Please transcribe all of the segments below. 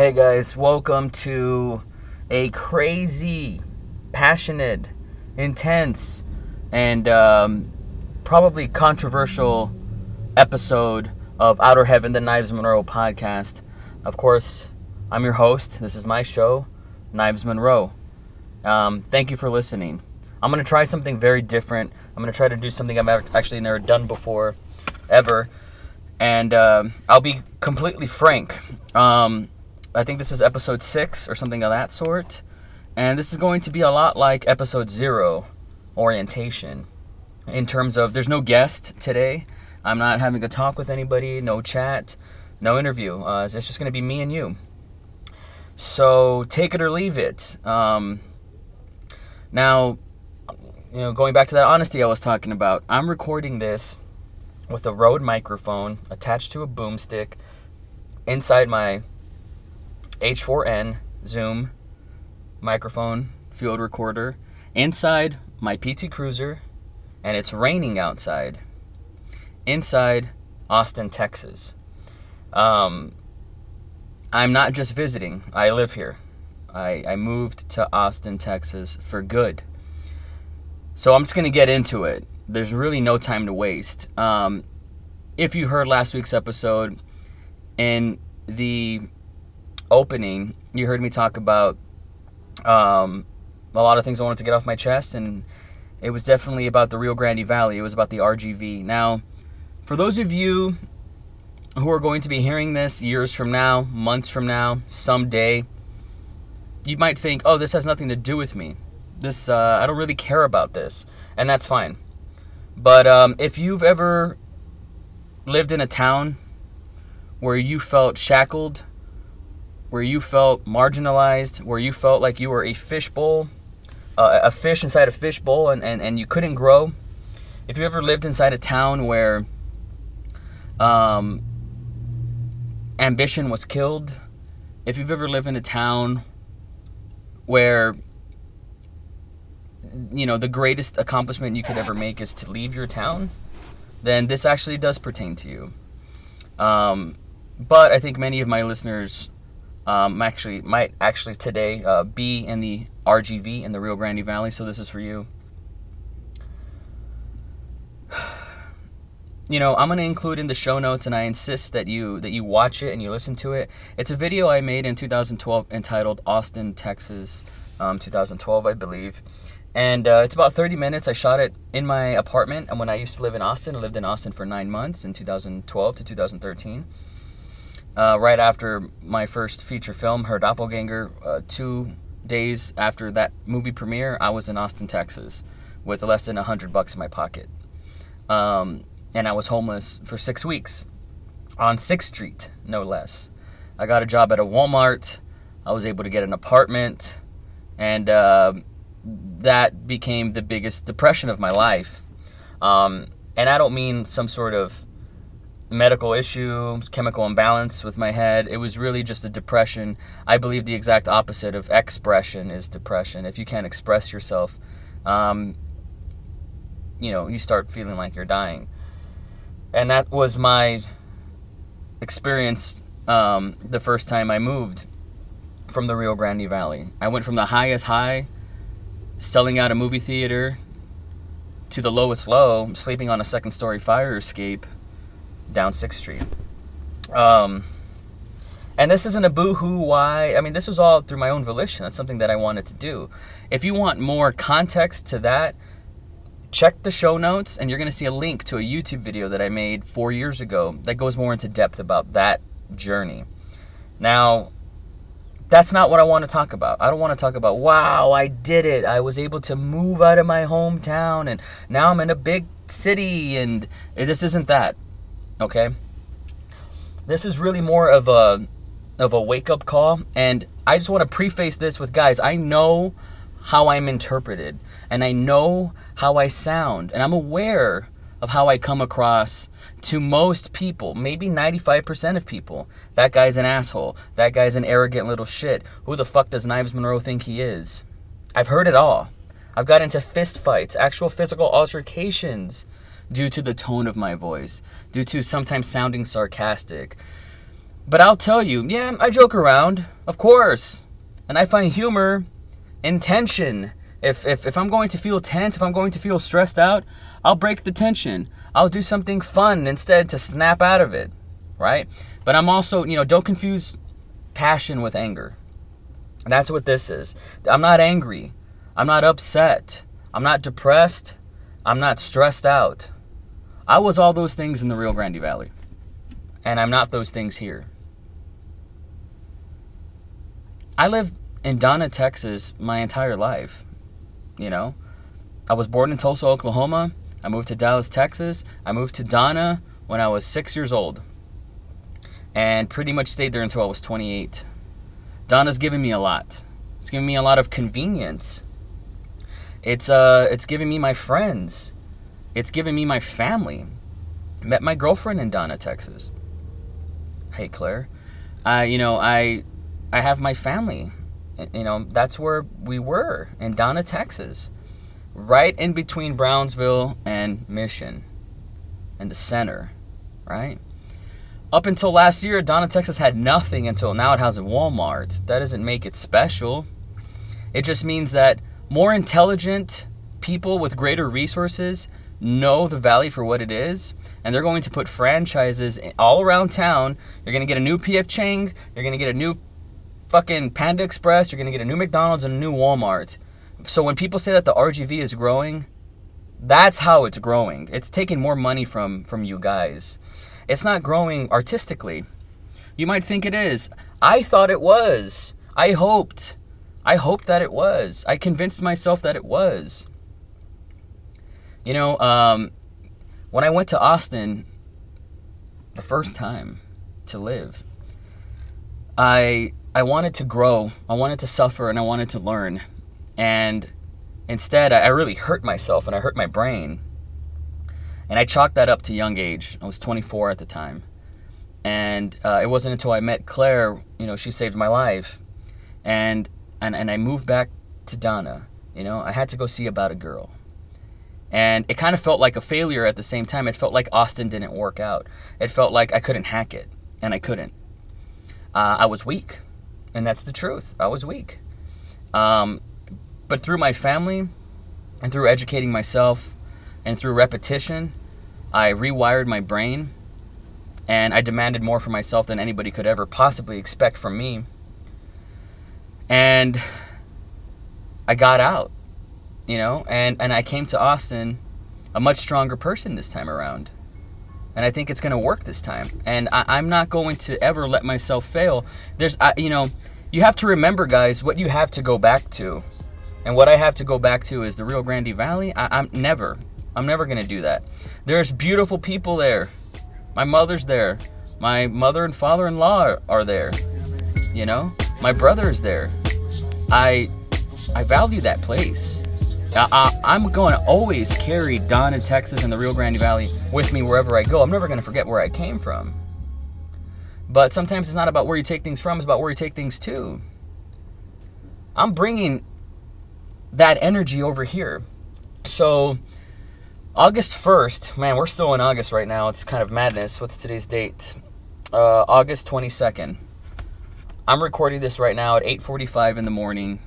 Hey guys, welcome to a crazy, passionate, intense, and probably controversial episode of Outer Heaven, the Knives Monroe podcast. Of course, I'm your host. This is my show, Knives Monroe. Thank you for listening. I'm going to try something very different. I'm going to try to do something I've actually never done before, ever. And I'll be completely frank. I think this is episode 6 or something of that sort. And this is going to be a lot like episode 0, orientation. In terms of, there's no guest today. I'm not having a talk with anybody, no chat, no interview. It's just going to be me and you. So take it or leave it. Now, going back to that honesty I was talking about, I'm recording this with a Rode microphone attached to a boomstick inside my H4n Zoom microphone field recorder inside my PT Cruiser, and it's raining outside inside Austin, Texas. I'm not just visiting. I live here. I moved to Austin, Texas for good. So I'm just going to get into it. There's really no time to waste. If you heard last week's episode, in the opening, you heard me talk about a lot of things I wanted to get off my chest, and it was definitely about the Rio Grande Valley. It was about the RGV. Now, for those of you who are going to be hearing this years from now, months from now, someday, you might think, oh, this has nothing to do with me. I don't really care about this, and that's fine. But if you've ever lived in a town where you felt shackled, where you felt marginalized, where you felt like you were a fishbowl, a fish inside a fishbowl, and you couldn't grow. If you ever lived inside a town where ambition was killed, if you've ever lived in a town where, the greatest accomplishment you could ever make is to leave your town, then this actually does pertain to you. But I think many of my listeners might actually today be in the RGV in the Rio Grande Valley, so this is for you. I'm going to include in the show notes, and I insist that you watch it and you listen to it. It's a video I made in 2012 entitled Austin, Texas, 2012, I believe. And it's about 30 minutes. I shot it in my apartment, and when I used to live in Austin, I lived in Austin for 9 months in 2012 to 2013. Right after my first feature film, Her Doppelganger, 2 days after that movie premiere, I was in Austin, Texas, with less than $100 in my pocket. And I was homeless for 6 weeks on 6th Street, no less. I got a job at a Walmart. I was able to get an apartment, and that became the biggest depression of my life. And I don't mean some sort of medical issue, chemical imbalance with my head. It was really just a depression. I believe the exact opposite of expression is depression. If you can't express yourself, you start feeling like you're dying. And that was my experience the first time I moved from the Rio Grande Valley. I went from the highest high, selling out a movie theater, to the lowest low, sleeping on a second-story fire escape down 6th Street. And this isn't a boo-hoo why. I mean, this was all through my own volition. That's something that I wanted to do. If you want more context to that, check the show notes, and you're going to see a link to a YouTube video that I made 4 years ago that goes more into depth about that journey. Now, that's not what I want to talk about. I don't want to talk about, wow, I did it. I was able to move out of my hometown, and now I'm in a big city, and this isn't that, okay? This is really more of a wake-up call, and I just want to preface this with, guys, I know how I'm interpreted, and I know how I sound, and I'm aware of how I come across to most people, maybe 95% of people. That guy's an asshole. That guy's an arrogant little shit. Who the fuck does Knives Monroe think he is? I've heard it all. I've got into fist fights, actual physical altercations, due to the tone of my voice, due to sometimes sounding sarcastic. But I'll tell you, yeah, I joke around, of course. And I find humor in tension. If I'm going to feel tense, if I'm going to feel stressed out, I'll break the tension. I'll do something fun instead to snap out of it, right? But I'm also, don't confuse passion with anger. That's what this is. I'm not angry. I'm not upset. I'm not depressed. I'm not stressed out. I was all those things in the Rio Grande Valley. And I'm not those things here. I lived in Donna, Texas my entire life. I was born in Tulsa, Oklahoma. I moved to Dallas, Texas. I moved to Donna when I was 6 years old. And pretty much stayed there until I was 28. Donna's given me a lot. It's given me a lot of convenience. It's given me my friends. It's given me my family. Met my girlfriend in Donna, Texas. Hey, Claire. I have my family. That's where we were, in Donna, Texas. Right in between Brownsville and Mission. In the center, right? Up until last year, Donna, Texas had nothing until now it has a Walmart. That doesn't make it special. It just means that more intelligent people with greater resources know the valley for what it is, and they're going to put franchises all around town. You're going to get a new P.F. Chang, you're going to get a new fucking Panda Express, you're going to get a new McDonald's and a new Walmart. So when people say that the RGV is growing, that's how it's growing. It's taking more money from you guys. It's not growing artistically. You might think it is. I thought it was. I hoped that it was. I convinced myself that it was. When I went to Austin the first time to live, I wanted to grow, I wanted to suffer, and I wanted to learn. And instead, I really hurt myself, and I hurt my brain. And I chalked that up to young age. I was 24 at the time. And it wasn't until I met Claire, she saved my life. And I moved back to Donna. I had to go see about a girl. And it kind of felt like a failure at the same time. It felt like Austin didn't work out. It felt like I couldn't hack it. And I couldn't. I was weak. And that's the truth. I was weak. But through my family and through educating myself and through repetition, I rewired my brain, and I demanded more for myself than anybody could ever possibly expect from me. And I got out, and I came to Austin a much stronger person this time around. And I think it's going to work this time. And I'm not going to ever let myself fail. You have to remember, guys, what you have to go back to. And what I have to go back to is the Rio Grande Valley. I'm never going to do that. There's beautiful people there. My mother's there. My mother and father-in-law are there. My brother's there. I value that place. I'm going to always carry Donna, Texas, and the Rio Grande Valley with me wherever I go. I'm never going to forget where I came from. But sometimes it's not about where you take things from, it's about where you take things to. I'm bringing that energy over here. So August 1st, man, we're still in August right now. It's kind of madness. What's today's date? August 22nd. I'm recording this right now at 8:45 in the morning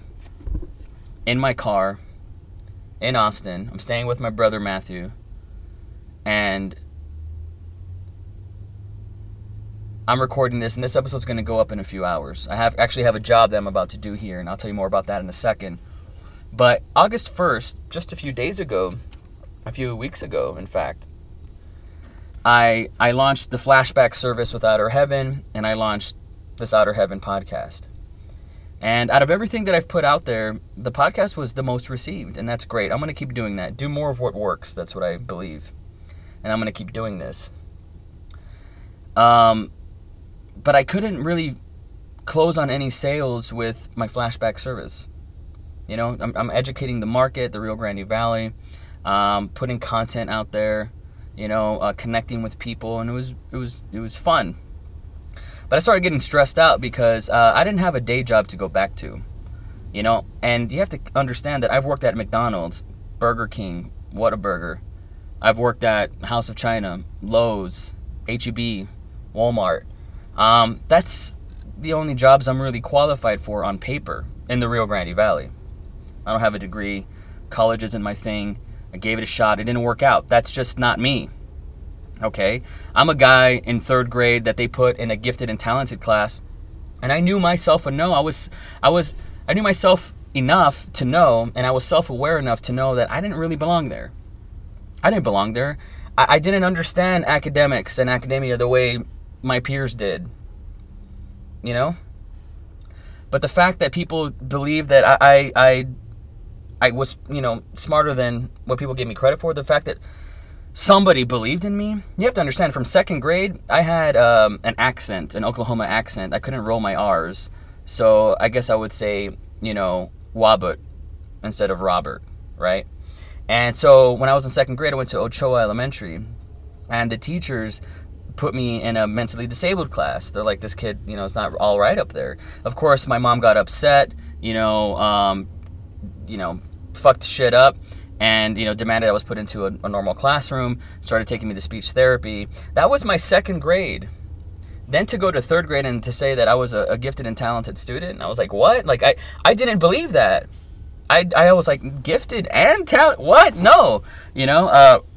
in my car in Austin. I'm staying with my brother Matthew, and I'm recording this, and this episode's going to go up in a few hours. I actually have a job that I'm about to do here, and I'll tell you more about that in a second. But August 1st, just a few days ago, a few weeks ago, in fact, I launched the flashback service with Outer Heaven, and I launched this Outer Heaven podcast. And out of everything that I've put out there, the podcast was the most received, and that's great. I'm going to keep doing that. Do more of what works. That's what I believe. And I'm going to keep doing this. But I couldn't really close on any sales with my flashback service. I'm educating the market, the Rio Grande Valley, putting content out there, connecting with people, and it was fun. But I started getting stressed out because I didn't have a day job to go back to, and you have to understand that I've worked at McDonald's, Burger King, Whataburger. I've worked at House of China, Lowe's, H-E-B, Walmart. That's the only jobs I'm really qualified for on paper in the Rio Grande Valley. I don't have a degree. College isn't my thing. I gave it a shot. It didn't work out. That's just not me. Okay? I'm a guy in 3rd grade that they put in a gifted and talented class, and I knew myself enough. I knew myself enough to know, and I was self-aware enough to know that I didn't really belong there. I didn't belong there. I didn't understand academics and academia the way my peers did. You know? But the fact that people believe that I was, you know, smarter than what people gave me credit for, the fact that somebody believed in me, you have to understand, from 2nd grade, I had an accent, an Oklahoma accent. I couldn't roll my R's. So I guess I would say, you know, Wabut instead of Robert, right? And so when I was in 2nd grade, I went to Ochoa Elementary, and the teachers put me in a mentally disabled class. They're like, this kid, you know, it's not all right up there. Of course, my mom got upset, fucked shit up, and, you know, demanded I was put into a normal classroom, started taking me to speech therapy. That was my 2nd grade. Then to go to 3rd grade and to say that I was a gifted and talented student, I was like, what? Like, I didn't believe that. I was like, gifted and talent? What? No. You know,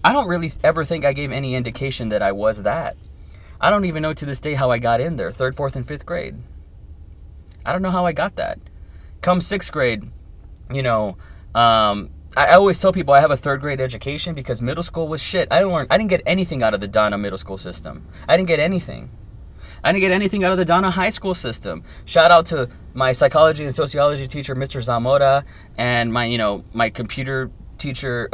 I don't really ever think I gave any indication that I was that. I don't even know to this day how I got in there, 3rd, 4th, and 5th grade. I don't know how I got that. Come 6th grade, you know, I always tell people I have a 3rd grade education because middle school was shit. I didn't get anything out of the Donna middle school system. I didn't get anything. I didn't get anything out of the Donna high school system. Shout out to my psychology and sociology teacher, Mr. Zamora, and my computer teacher,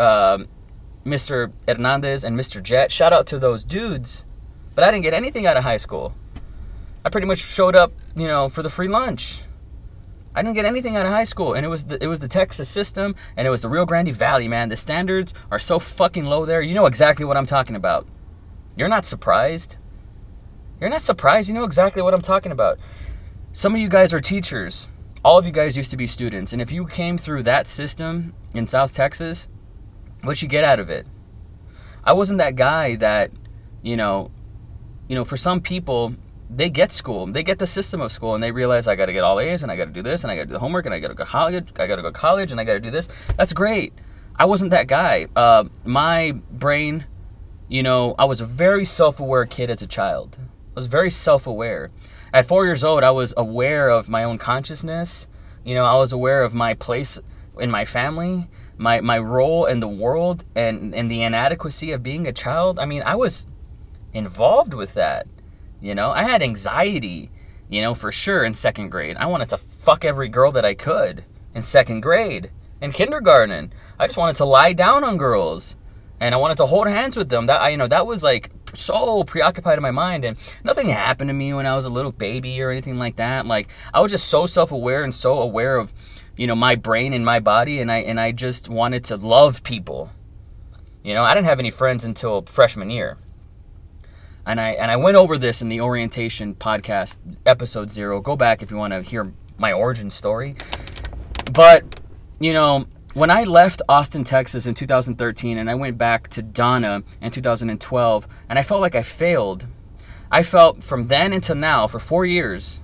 Mr. Hernandez and Mr. Jet. Shout out to those dudes. But I didn't get anything out of high school. I pretty much showed up, you know, for the free lunch. I didn't get anything out of high school, and it was the Texas system, and it was the Rio Grande Valley, man. The standards are so fucking low there. You know exactly what I'm talking about. You're not surprised. You're not surprised. You know exactly what I'm talking about. Some of you guys are teachers. All of you guys used to be students, and if you came through that system in South Texas, what'd you get out of it? I wasn't that guy that, you know, for some people, they get school, they get the system of school, and they realize I got to get all A's, and I got to do this, and I got to do the homework, and I got to go to college, and I got to do this. That's great. I wasn't that guy. My brain, you know, I was a very self-aware kid as a child. I was very self-aware. At 4 years old, I was aware of my own consciousness. You know, I was aware of my place in my family, my role in the world, and the inadequacy of being a child. I mean, I was involved with that. You know, I had anxiety, you know, for sure in 2nd grade. I wanted to fuck every girl that I could in 2nd grade. In kindergarten, I just wanted to lie down on girls, and I wanted to hold hands with them. That was like so preoccupied in my mind, and nothing happened to me when I was a little baby or anything like that. Like, I was just so self-aware and so aware of, you know, my brain and my body, and I just wanted to love people. You know, I didn't have any friends until freshman year. And I went over this in the orientation podcast, episode 0. Go back if you want to hear my origin story. But, you know, when I left Austin, Texas in 2013, and I went back to Donna in 2012, and I felt like I failed. I felt from then until now, for 4 years,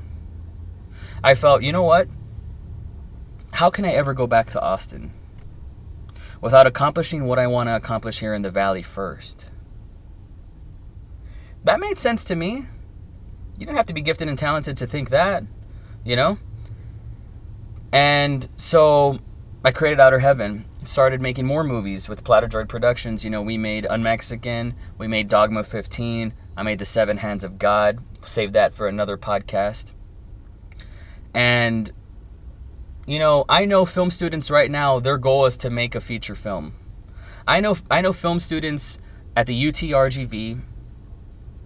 I felt, you know what? How can I ever go back to Austin without accomplishing what I want to accomplish here in the Valley first? That made sense to me. You didn't have to be gifted and talented to think that, you know? And so I created Outer Heaven, started making more movies with Platter Droid Productions. You know, we made Unmexican, we made Dogma 15, I made The Seven Hands of God, save that for another podcast. And, you know, I know film students right now, their goal is to make a feature film. I know film students at the UT RGV,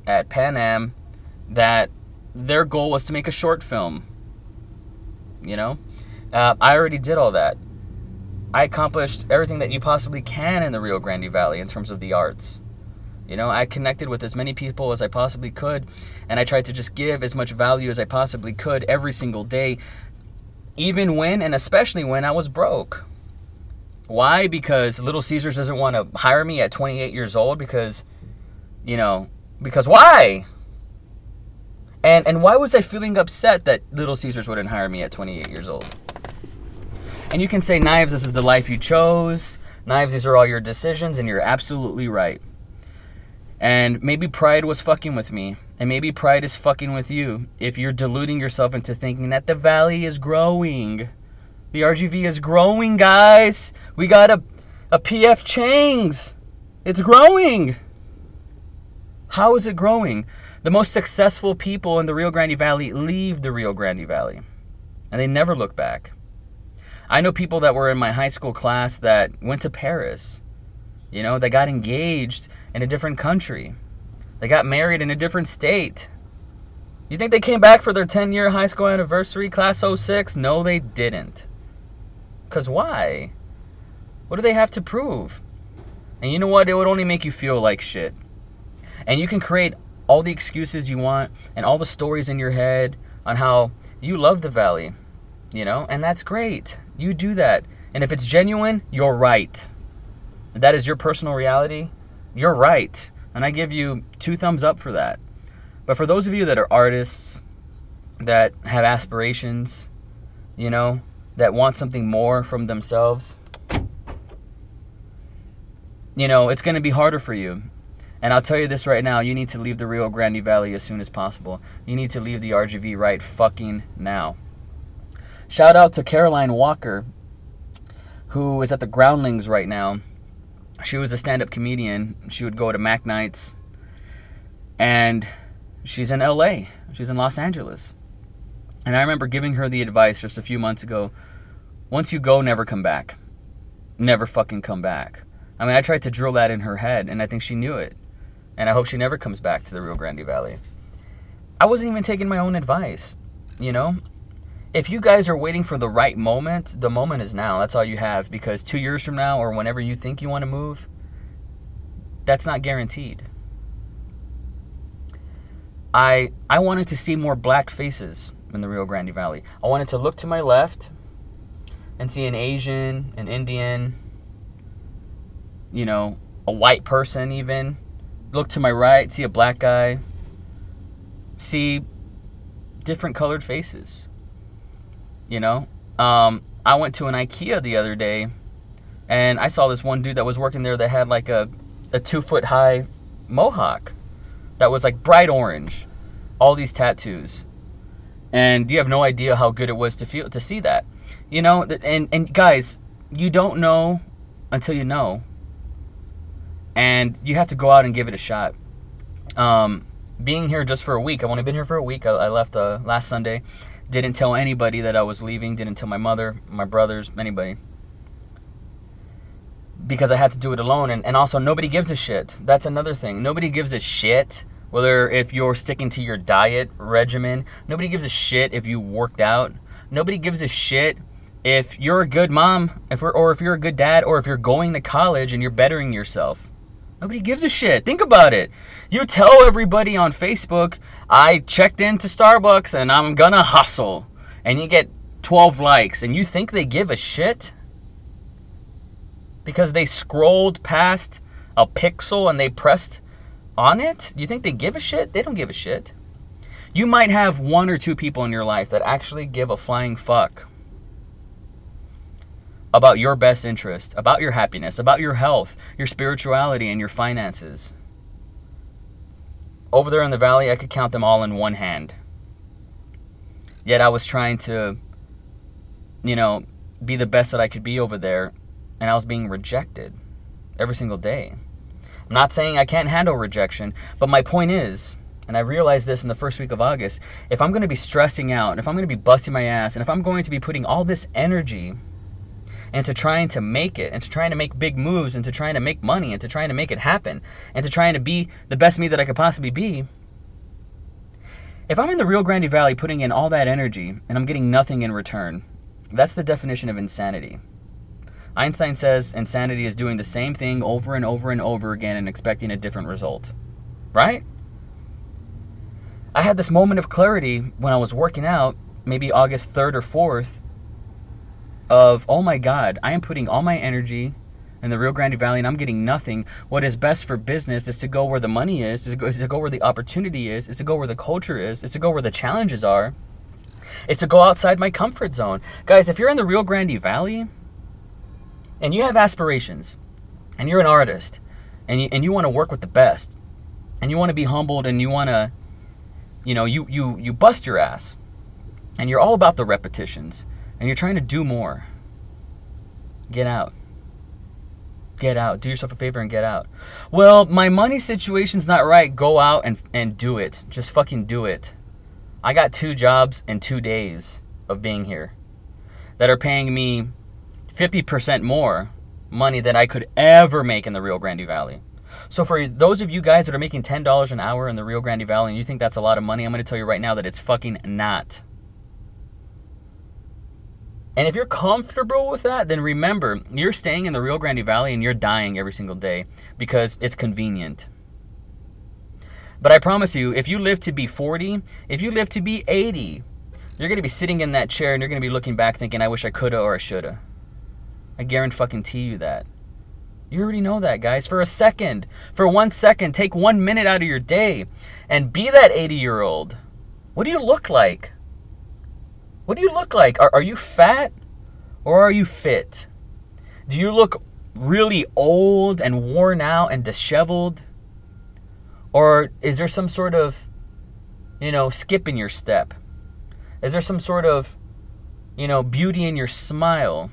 at Pan Am, that their goal was to make a short film. You know, I already did all that. I accomplished everything that you possibly can in the Rio Grande Valley in terms of the arts. You know, I connected with as many people as I possibly could, and I tried to just give as much value as I possibly could every single day, even when, and especially when, I was broke. Why? Because Little Caesars doesn't want to hire me at 28 years old because, you know, because why? And why was I feeling upset that Little Caesars wouldn't hire me at 28 years old? And you can say, Knives, this is the life you chose. Knives, these are all your decisions, and you're absolutely right. And maybe pride was fucking with me. And maybe pride is fucking with you if you're deluding yourself into thinking that the valley is growing. The RGV is growing, guys. We got a PF Chang's. It's growing. How is it growing? The most successful people in the Rio Grande Valley leave the Rio Grande Valley. And they never look back. I know people that were in my high school class that went to Paris. You know, they got engaged in a different country. They got married in a different state. You think they came back for their 10-year high school anniversary, class 06? No, they didn't. Because why? What do they have to prove? And you know what? It would only make you feel like shit. And you can create all the excuses you want and all the stories in your head on how you love the valley, you know? And that's great. You do that. And if it's genuine, you're right. If that is your personal reality, you're right. And I give you 2 thumbs up for that. But for those of you that are artists, that have aspirations, you know, that want something more from themselves, you know, it's going to be harder for you. And I'll tell you this right now, you need to leave the Rio Grande Valley as soon as possible. You need to leave the RGV right fucking now. Shout out to Caroline Walker, who is at the Groundlings right now. She was a stand-up comedian. She would go to Mac Nights. And she's in LA. She's in Los Angeles. And I remember giving her the advice just a few months ago. Once you go, never come back. Never fucking come back. I mean, I tried to drill that in her head, and I think she knew it. And I hope she never comes back to the Rio Grande Valley. I wasn't even taking my own advice, you know? If you guys are waiting for the right moment, the moment is now. That's all you have. Because 2 years from now, or whenever you think you want to move, that's not guaranteed. I wanted to see more black faces in the Rio Grande Valley. I wanted to look to my left and see an Asian, an Indian, you know, a white person even. Look to my right, see a black guy. See different colored faces. You know? I went to an IKEA the other day, and I saw this one dude that was working there that had like a 2-foot high mohawk that was like bright orange. All these tattoos. And you have no idea how good it was to see that. You know, and guys, you don't know until you know. And you have to go out and give it a shot. Being here just for a week, I've only been here for a week. I left last Sunday. Didn't tell anybody that I was leaving. Didn't tell my mother, my brothers, anybody. Because I had to do it alone. And also, nobody gives a shit. That's another thing. Nobody gives a shit whether if you're sticking to your diet regimen. Nobody gives a shit if you worked out. Nobody gives a shit if you're a good mom, or if you're a good dad, or if you're going to college and you're bettering yourself. Nobody gives a shit. Think about it. You tell everybody on Facebook, I checked into Starbucks and I'm gonna hustle. And you get 12 likes. And you think they give a shit? Because they scrolled past a pixel and they pressed on it? You think they give a shit? They don't give a shit. You might have 1 or 2 people in your life that actually give a flying fuck about your best interest, about your happiness, about your health, your spirituality, and your finances. Over there in the valley, I could count them all in one hand. Yet I was trying to, you know, be the best that I could be over there, and I was being rejected every single day. I'm not saying I can't handle rejection, but my point is, and I realized this in the first week of August, if I'm going to be stressing out, and if I'm going to be busting my ass, and if I'm going to be putting all this energy into trying to make it, and to trying to make big moves, and to trying to make money, and to trying to make it happen, and to trying to be the best me that I could possibly be, if I'm in the Rio Grande Valley putting in all that energy, and I'm getting nothing in return, that's the definition of insanity. Einstein says insanity is doing the same thing over and over and over again and expecting a different result. Right? I had this moment of clarity when I was working out, maybe August 3rd or 4th, of, oh my God, I am putting all my energy in the Rio Grande Valley and I'm getting nothing, what is best for business is to go where the money is to go where the opportunity is to go where the culture is to go where the challenges are. It's to go outside my comfort zone. Guys, if you're in the Rio Grande Valley and you have aspirations and you're an artist and you want to work with the best and you want to be humbled and you want to, you bust your ass and you're all about the repetitions and you're trying to do more, get out. Get out. Do yourself a favor and get out. Well, my money situation's not right. Go out and do it. Just fucking do it. I got 2 jobs in 2 days of being here that are paying me 50% more money than I could ever make in the Rio Grande Valley. So for those of you guys that are making $10 an hour in the Rio Grande Valley and you think that's a lot of money, I'm going to tell you right now that it's fucking not. And if you're comfortable with that, then remember, you're staying in the Rio Grande Valley and you're dying every single day because it's convenient. But I promise you, if you live to be 40, if you live to be 80, you're going to be sitting in that chair and you're going to be looking back thinking, I wish I coulda or I shoulda. I guarantee you that. You already know that, guys. For 1 second, take 1 minute out of your day and be that 80-year-old. What do you look like? What do you look like? Are you fat or are you fit? Do you look really old and worn out and disheveled? Or is there some sort of, skip in your step? Is there some sort of, beauty in your smile?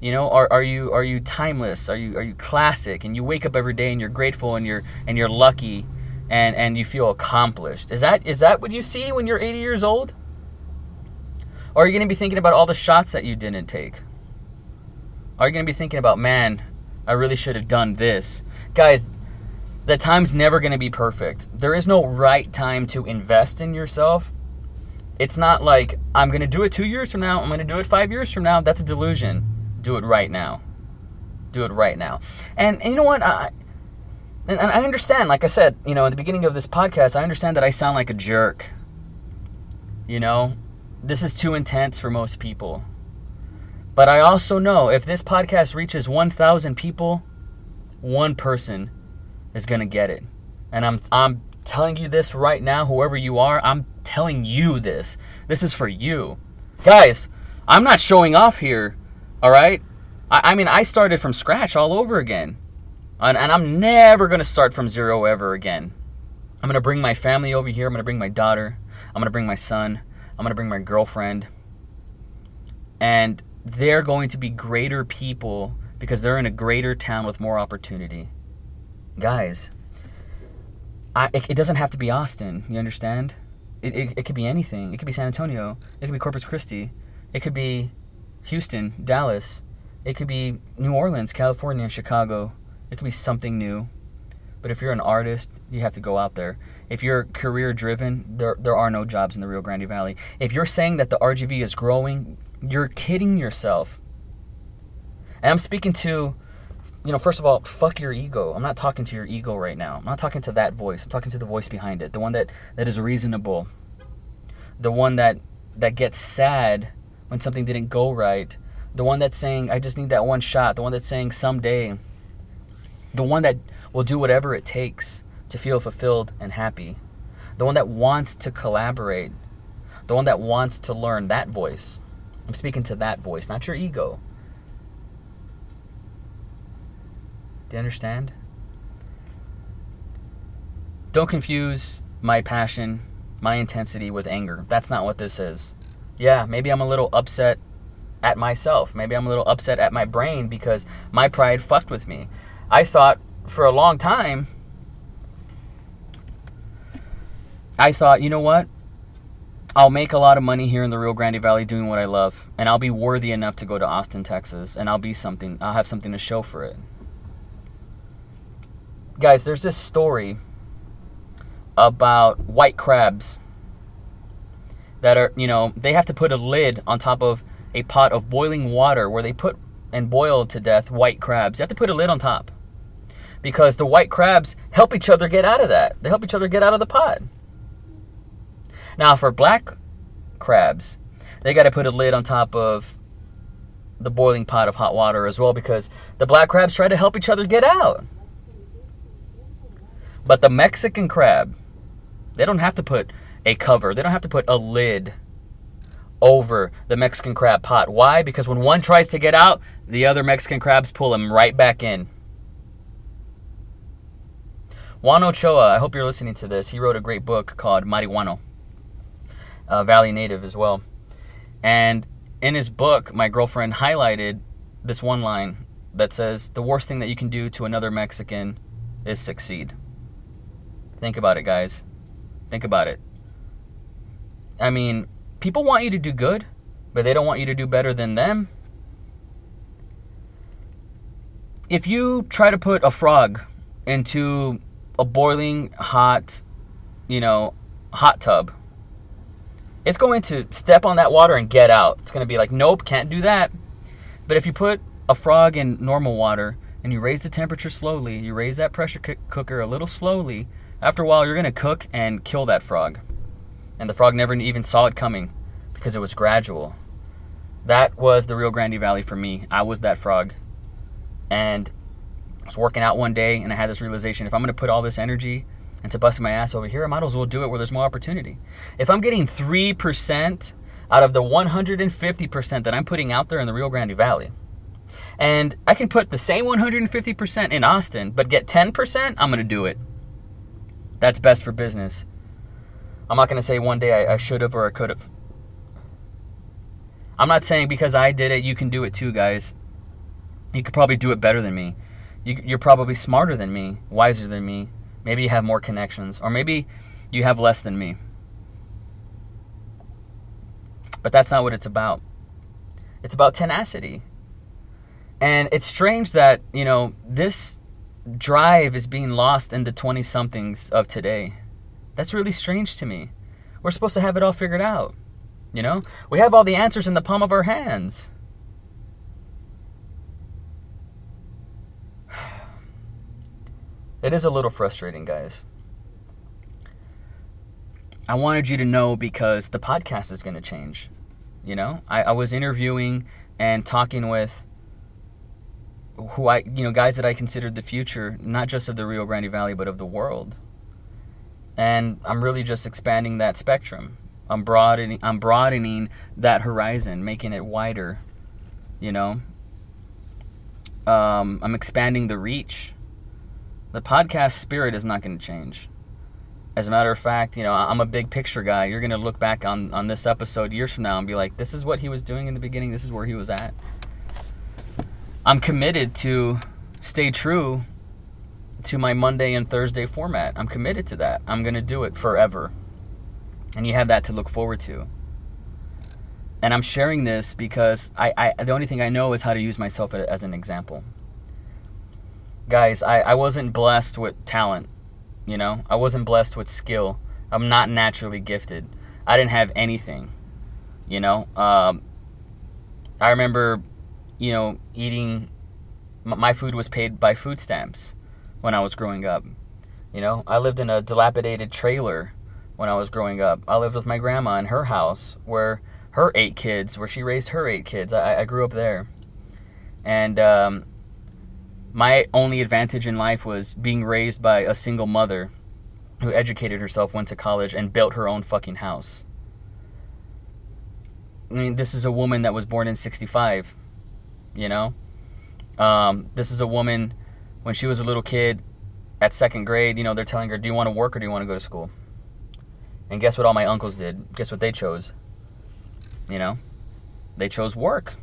Are you timeless? Are you classic? And you wake up every day and you're grateful and you're lucky and you feel accomplished. Is that what you see when you're 80 years old? Or are you going to be thinking about all the shots that you didn't take? Are you going to be thinking about, man, I really should have done this? Guys, the time's never going to be perfect. There is no right time to invest in yourself. It's not like, I'm going to do it 2 years from now. I'm going to do it 5 years from now. That's a delusion. Do it right now. Do it right now. And you know what? I understand, like I said, at the beginning of this podcast, I understand that I sound like a jerk. This is too intense for most people. But I also know if this podcast reaches 1,000 people, one person is going to get it. And I'm telling you this right now, whoever you are, I'm telling you this. This is for you. Guys, I'm not showing off here, all right? I mean, I started from scratch all over again. And I'm never going to start from zero ever again. I'm going to bring my family over here. I'm going to bring my daughter. I'm going to bring my son. I'm going to bring my girlfriend. And they're going to be greater people because they're in a greater town with more opportunity. Guys, it doesn't have to be Austin, you understand? It could be anything. It could be San Antonio. It could be Corpus Christi. It could be Houston, Dallas. It could be New Orleans, California, Chicago. It could be something new. But if you're an artist, you have to go out there. If you're career-driven, there are no jobs in the Rio Grande Valley. If you're saying that the RGV is growing, you're kidding yourself. And I'm speaking to, first of all, fuck your ego. I'm not talking to your ego right now. I'm not talking to that voice. I'm talking to the voice behind it. The one that is reasonable. The one that gets sad when something didn't go right. The one that's saying, I just need that one shot. The one that's saying, someday. The one that will do whatever it takes to feel fulfilled and happy. The one that wants to collaborate. The one that wants to learn. That voice. I'm speaking to that voice, not your ego. Do you understand? Don't confuse my passion, my intensity with anger. That's not what this is. Yeah, maybe I'm a little upset at myself. Maybe I'm a little upset at my brain because my pride fucked with me. I thought for a long time, you know what? I'll make a lot of money here in the Rio Grande Valley doing what I love, and I'll be worthy enough to go to Austin, Texas, and I'll have something to show for it. Guys, there's this story about white crabs that are, they have to put a lid on top of a pot of boiling water where they put and boil to death white crabs. You have to put a lid on top because the white crabs help each other get out of that. They help each other get out of the pot. Now, for black crabs, they got to put a lid on top of the boiling pot of hot water as well, because the black crabs try to help each other get out. But the Mexican crab, they don't have to put a cover. They don't have to put a lid over the Mexican crab pot. Why? Because when one tries to get out, the other Mexican crabs pull him right back in. Juan Ochoa, I hope you're listening to this. He wrote a great book called Marihuano, Valley native as well. And in his book, my girlfriend highlighted this one line that says, the worst thing that you can do to another Mexican is succeed. Think about it, guys. Think about it. I mean, people want you to do good, but they don't want you to do better than them. If you try to put a frog into a boiling hot, hot tub, it's going to step on that water and get out. It's going to be like, nope, can't do that. But if you put a frog in normal water and you raise the temperature slowly, you raise that pressure cooker a little slowly, after a while you're going to cook and kill that frog. And the frog never even saw it coming because it was gradual. That was the Rio Grande Valley for me. I was that frog. And I was working out one day and I had this realization, if I'm going to put all this energy into busting my ass over here, I might as well do it where there's more opportunity. If I'm getting 3% out of the 150% that I'm putting out there in the Rio Grande Valley, and I can put the same 150% in Austin, but get 10%, I'm going to do it. That's best for business. I'm not going to say one day I should have or I could have. I'm not saying because I did it, you can do it too, guys. You could probably do it better than me. You're probably smarter than me, wiser than me. Maybe you have more connections, or maybe you have less than me. But that's not what it's about. It's about tenacity. And it's strange that, this drive is being lost in the 20-somethings of today. That's really strange to me. We're supposed to have it all figured out. We have all the answers in the palm of our hands. It is a little frustrating, guys. I wanted you to know because the podcast is going to change. I was interviewing and talking with guys that I considered the future, not just of the Rio Grande Valley, but of the world. And I'm really just expanding that spectrum. I'm broadening that horizon, making it wider. I'm expanding the reach. The podcast spirit is not going to change. As a matter of fact, I'm a big picture guy. You're going to look back on this episode years from now and be like, this is what he was doing in the beginning. This is where he was at. I'm committed to stay true to my Monday and Thursday format. I'm committed to that. I'm going to do it forever. And you have that to look forward to. And I'm sharing this because the only thing I know is how to use myself as an example. Guys, I wasn't blessed with talent. I wasn't blessed with skill. I'm not naturally gifted. I didn't have anything. I remember, eating, my food was paid by food stamps when I was growing up. I lived in a dilapidated trailer when I was growing up. I lived with my grandma in her house where she raised her 8 kids. I grew up there. And my only advantage in life was being raised by a single mother who educated herself, went to college, and built her own fucking house. I mean, this is a woman that was born in 1965, This is a woman, when she was a little kid, at 2nd grade, they're telling her, do you want to work or do you want to go to school? And guess what all my uncles did? Guess what they chose? They chose work.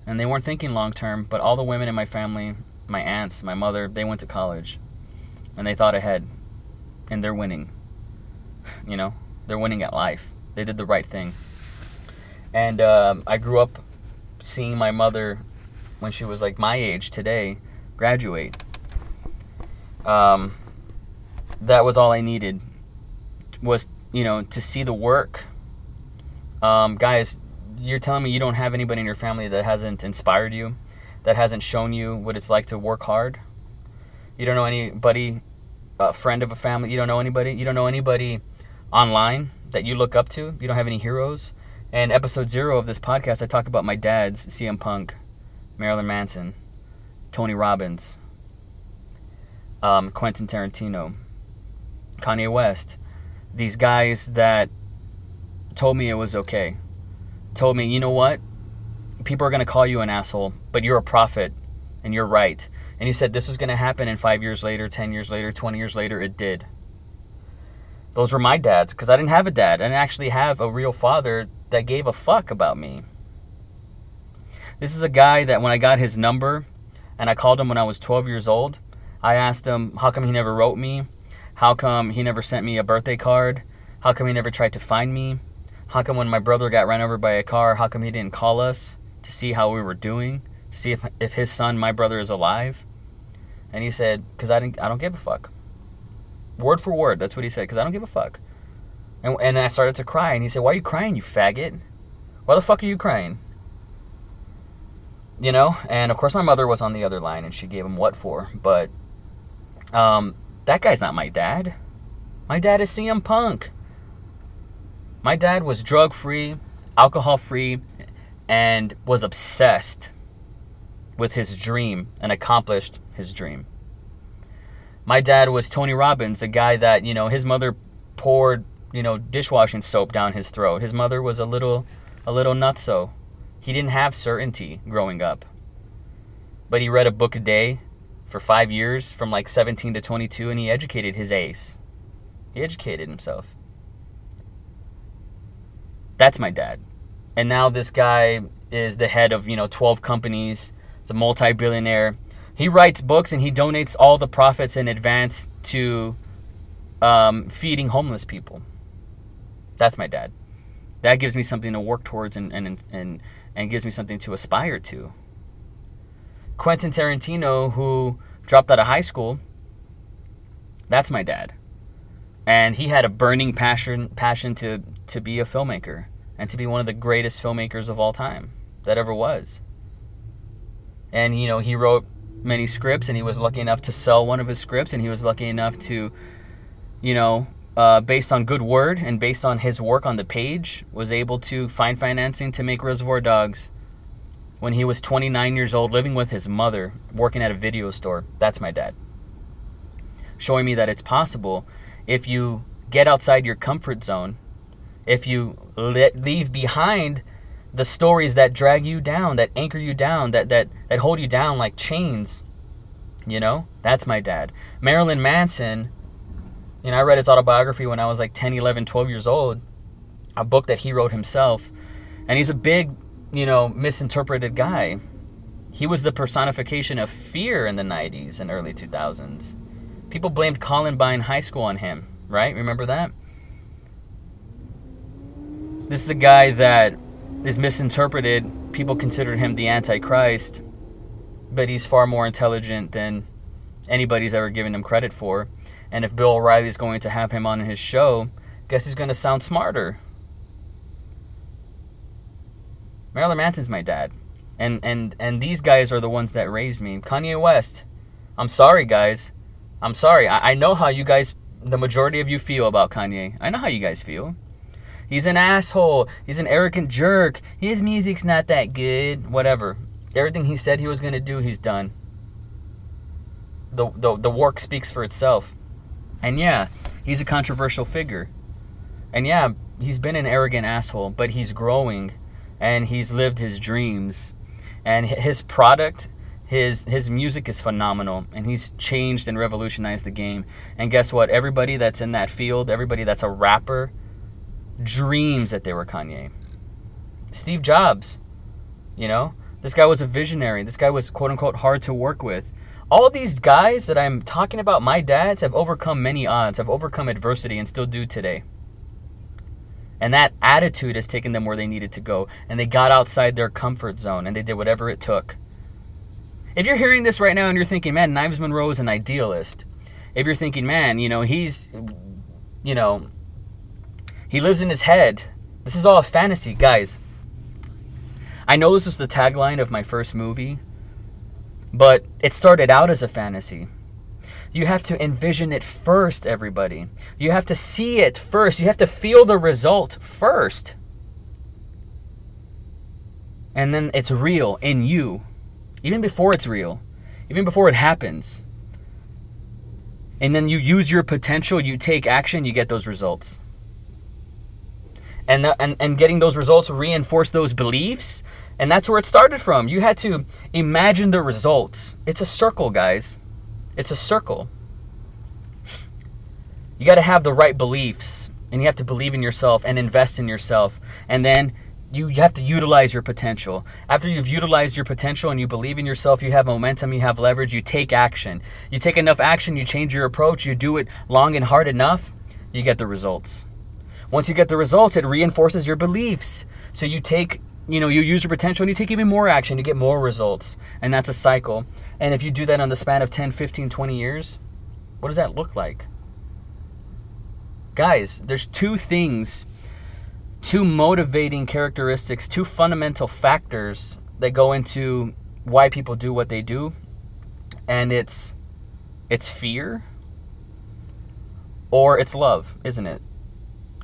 And they weren't thinking long term, but all the women in my family, my aunts, my mother, they went to college. And they thought ahead. And they're winning. They're winning at life. They did the right thing. And I grew up seeing my mother, when she was like my age today, graduate. That was all I needed, was, to see the work. Guys, you're telling me you don't have anybody in your family that hasn't inspired you, that hasn't shown you what it's like to work hard? You don't know anybody, a friend of a family, you don't know anybody online that you look up to? You don't have any heroes? In episode 0 of this podcast, I talk about my dads, CM Punk, Marilyn Manson, Tony Robbins, Quentin Tarantino, Kanye West. These guys that told me it was okay. Told me, you know what? People are going to call you an asshole, but you're a prophet, and you're right. And he said this was going to happen, and 5 years later, 10 years later, 20 years later, it did. Those were my dads, because I didn't have a dad. I didn't actually have a real father that gave a fuck about me. This is a guy that when I got his number, and I called him when I was 12 years old, I asked him, how come he never wrote me? How come he never sent me a birthday card? How come he never tried to find me? How come when my brother got run over by a car, how come he didn't call us to see how we were doing? To see if his son, my brother, is alive? And he said, because I don't give a fuck. Word for word, that's what he said, because I don't give a fuck. And then I started to cry, and he said, why are you crying, you faggot? Why the fuck are you crying? You know? And of course my mother was on the other line, and she gave him what for. But that guy's not my dad. My dad is CM Punk. My dad was drug-free, alcohol-free, and was obsessed with his dream and accomplished his dream. My dad was Tony Robbins, a guy that, you know, his mother poured, you know, dishwashing soap down his throat. His mother was a little nutso. He didn't have certainty growing up. But he read a book a day for 5 years, from like 17 to 22, and he educated his ace. He educated himself. That's my dad. And now this guy is the head of, 12 companies. He's a multi-billionaire. He writes books and he donates all the profits in advance to feeding homeless people. That's my dad. That gives me something to work towards and gives me something to aspire to. Quentin Tarantino, who dropped out of high school, that's my dad. And he had a burning passion to be a filmmaker and to be one of the greatest filmmakers of all time that ever was. And, he wrote many scripts, and he was lucky enough to sell one of his scripts, and he was lucky enough to, based on good word and based on his work on the page, was able to find financing to make Reservoir Dogs when he was 29 years old, living with his mother, working at a video store. That's my dad. Showing me that it's possible if you get outside your comfort zone, if you leave behind the stories that drag you down, that anchor you down, that hold you down like chains, that's my dad. Marilyn Manson, I read his autobiography when I was like 10, 11, 12 years old, a book that he wrote himself, and he's a big, misinterpreted guy. He was the personification of fear in the 90s and early 2000s. People blamed Columbine High School on him, right? Remember that? This is a guy that is misinterpreted. People considered him the Antichrist, but he's far more intelligent than anybody's ever given him credit for. And if Bill O'Reilly's going to have him on his show, guess he's going to sound smarter. Marilyn Manson's my dad. And these guys are the ones that raised me. Kanye West. I'm sorry, guys. I'm sorry. I know how you guys, the majority of you, feel about Kanye. I know how you guys feel. He's an asshole. He's an arrogant jerk. His music's not that good. Whatever. Everything he said he was going to do, he's done. The work speaks for itself. And yeah, he's a controversial figure. And yeah, he's been an arrogant asshole, but he's growing. And he's lived his dreams. And his product, his music is phenomenal. And he's changed and revolutionized the game. And guess what? Everybody that's in that field, everybody that's a rapper, dreams that they were Kanye. Steve Jobs, this guy was a visionary. This guy was quote-unquote hard to work with. All these guys that I'm talking about, my dads, have overcome many odds, have overcome adversity, and still do today. And that attitude has taken them where they needed to go. And they got outside their comfort zone, and they did whatever it took. If you're hearing this right now and you're thinking, man, Knives Monroe is an idealist. If you're thinking, man, he's, he lives in his head. This is all a fantasy. Guys, I know this was the tagline of my first movie, but it started out as a fantasy. You have to envision it first, everybody. You have to see it first. You have to feel the result first. And then it's real in you. Even before it's real. Even before it happens. And then you use your potential, you take action, you get those results. And getting those results reinforce those beliefs. And that's where it started from. You had to imagine the results. It's a circle, guys. It's a circle. You got to have the right beliefs. And you have to believe in yourself and invest in yourself. And then you have to utilize your potential. After you've utilized your potential and you believe in yourself, you have momentum, you have leverage, you take action. You take enough action, you change your approach, you do it long and hard enough, you get the results. Once you get the results, it reinforces your beliefs. So you take, you use your potential and you take even more action, you get more results. And that's a cycle. And if you do that on the span of 10, 15, 20 years, what does that look like? Guys, there's two motivating characteristics, two fundamental factors that go into why people do what they do. And it's fear or it's love, isn't it?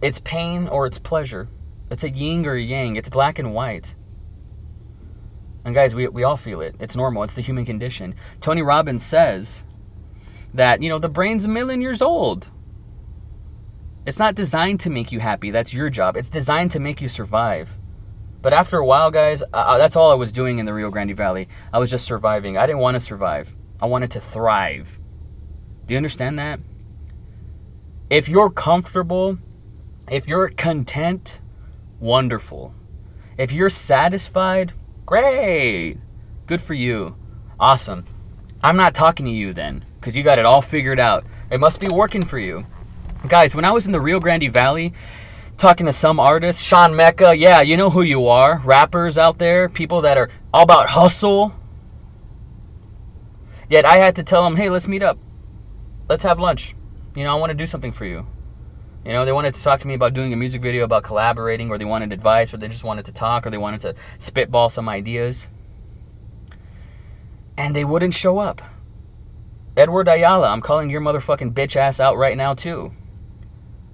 It's pain or it's pleasure. It's a yin or a yang. It's black and white. And guys, we all feel it. It's normal. It's the human condition. Tony Robbins says that, the brain's 1,000,000 years old. It's not designed to make you happy. That's your job. It's designed to make you survive. But after a while, guys, that's all I was doing in the Rio Grande Valley. I was just surviving. I didn't want to survive. I wanted to thrive. Do you understand that? If you're comfortable, if you're content, wonderful. If you're satisfied, great. Good for you. Awesome. I'm not talking to you then, because you got it all figured out. It must be working for you. Guys, when I was in the Rio Grande Valley, talking to some artists, Sean Mecca, yeah, you know who you are. Rappers out there, people that are all about hustle. Yet I had to tell them, hey, let's meet up. Let's have lunch. I want to do something for you. They wanted to talk to me about doing a music video, about collaborating, or they wanted advice, or they just wanted to talk, or they wanted to spitball some ideas. And they wouldn't show up. Edward Ayala, I'm calling your motherfucking bitch ass out right now too.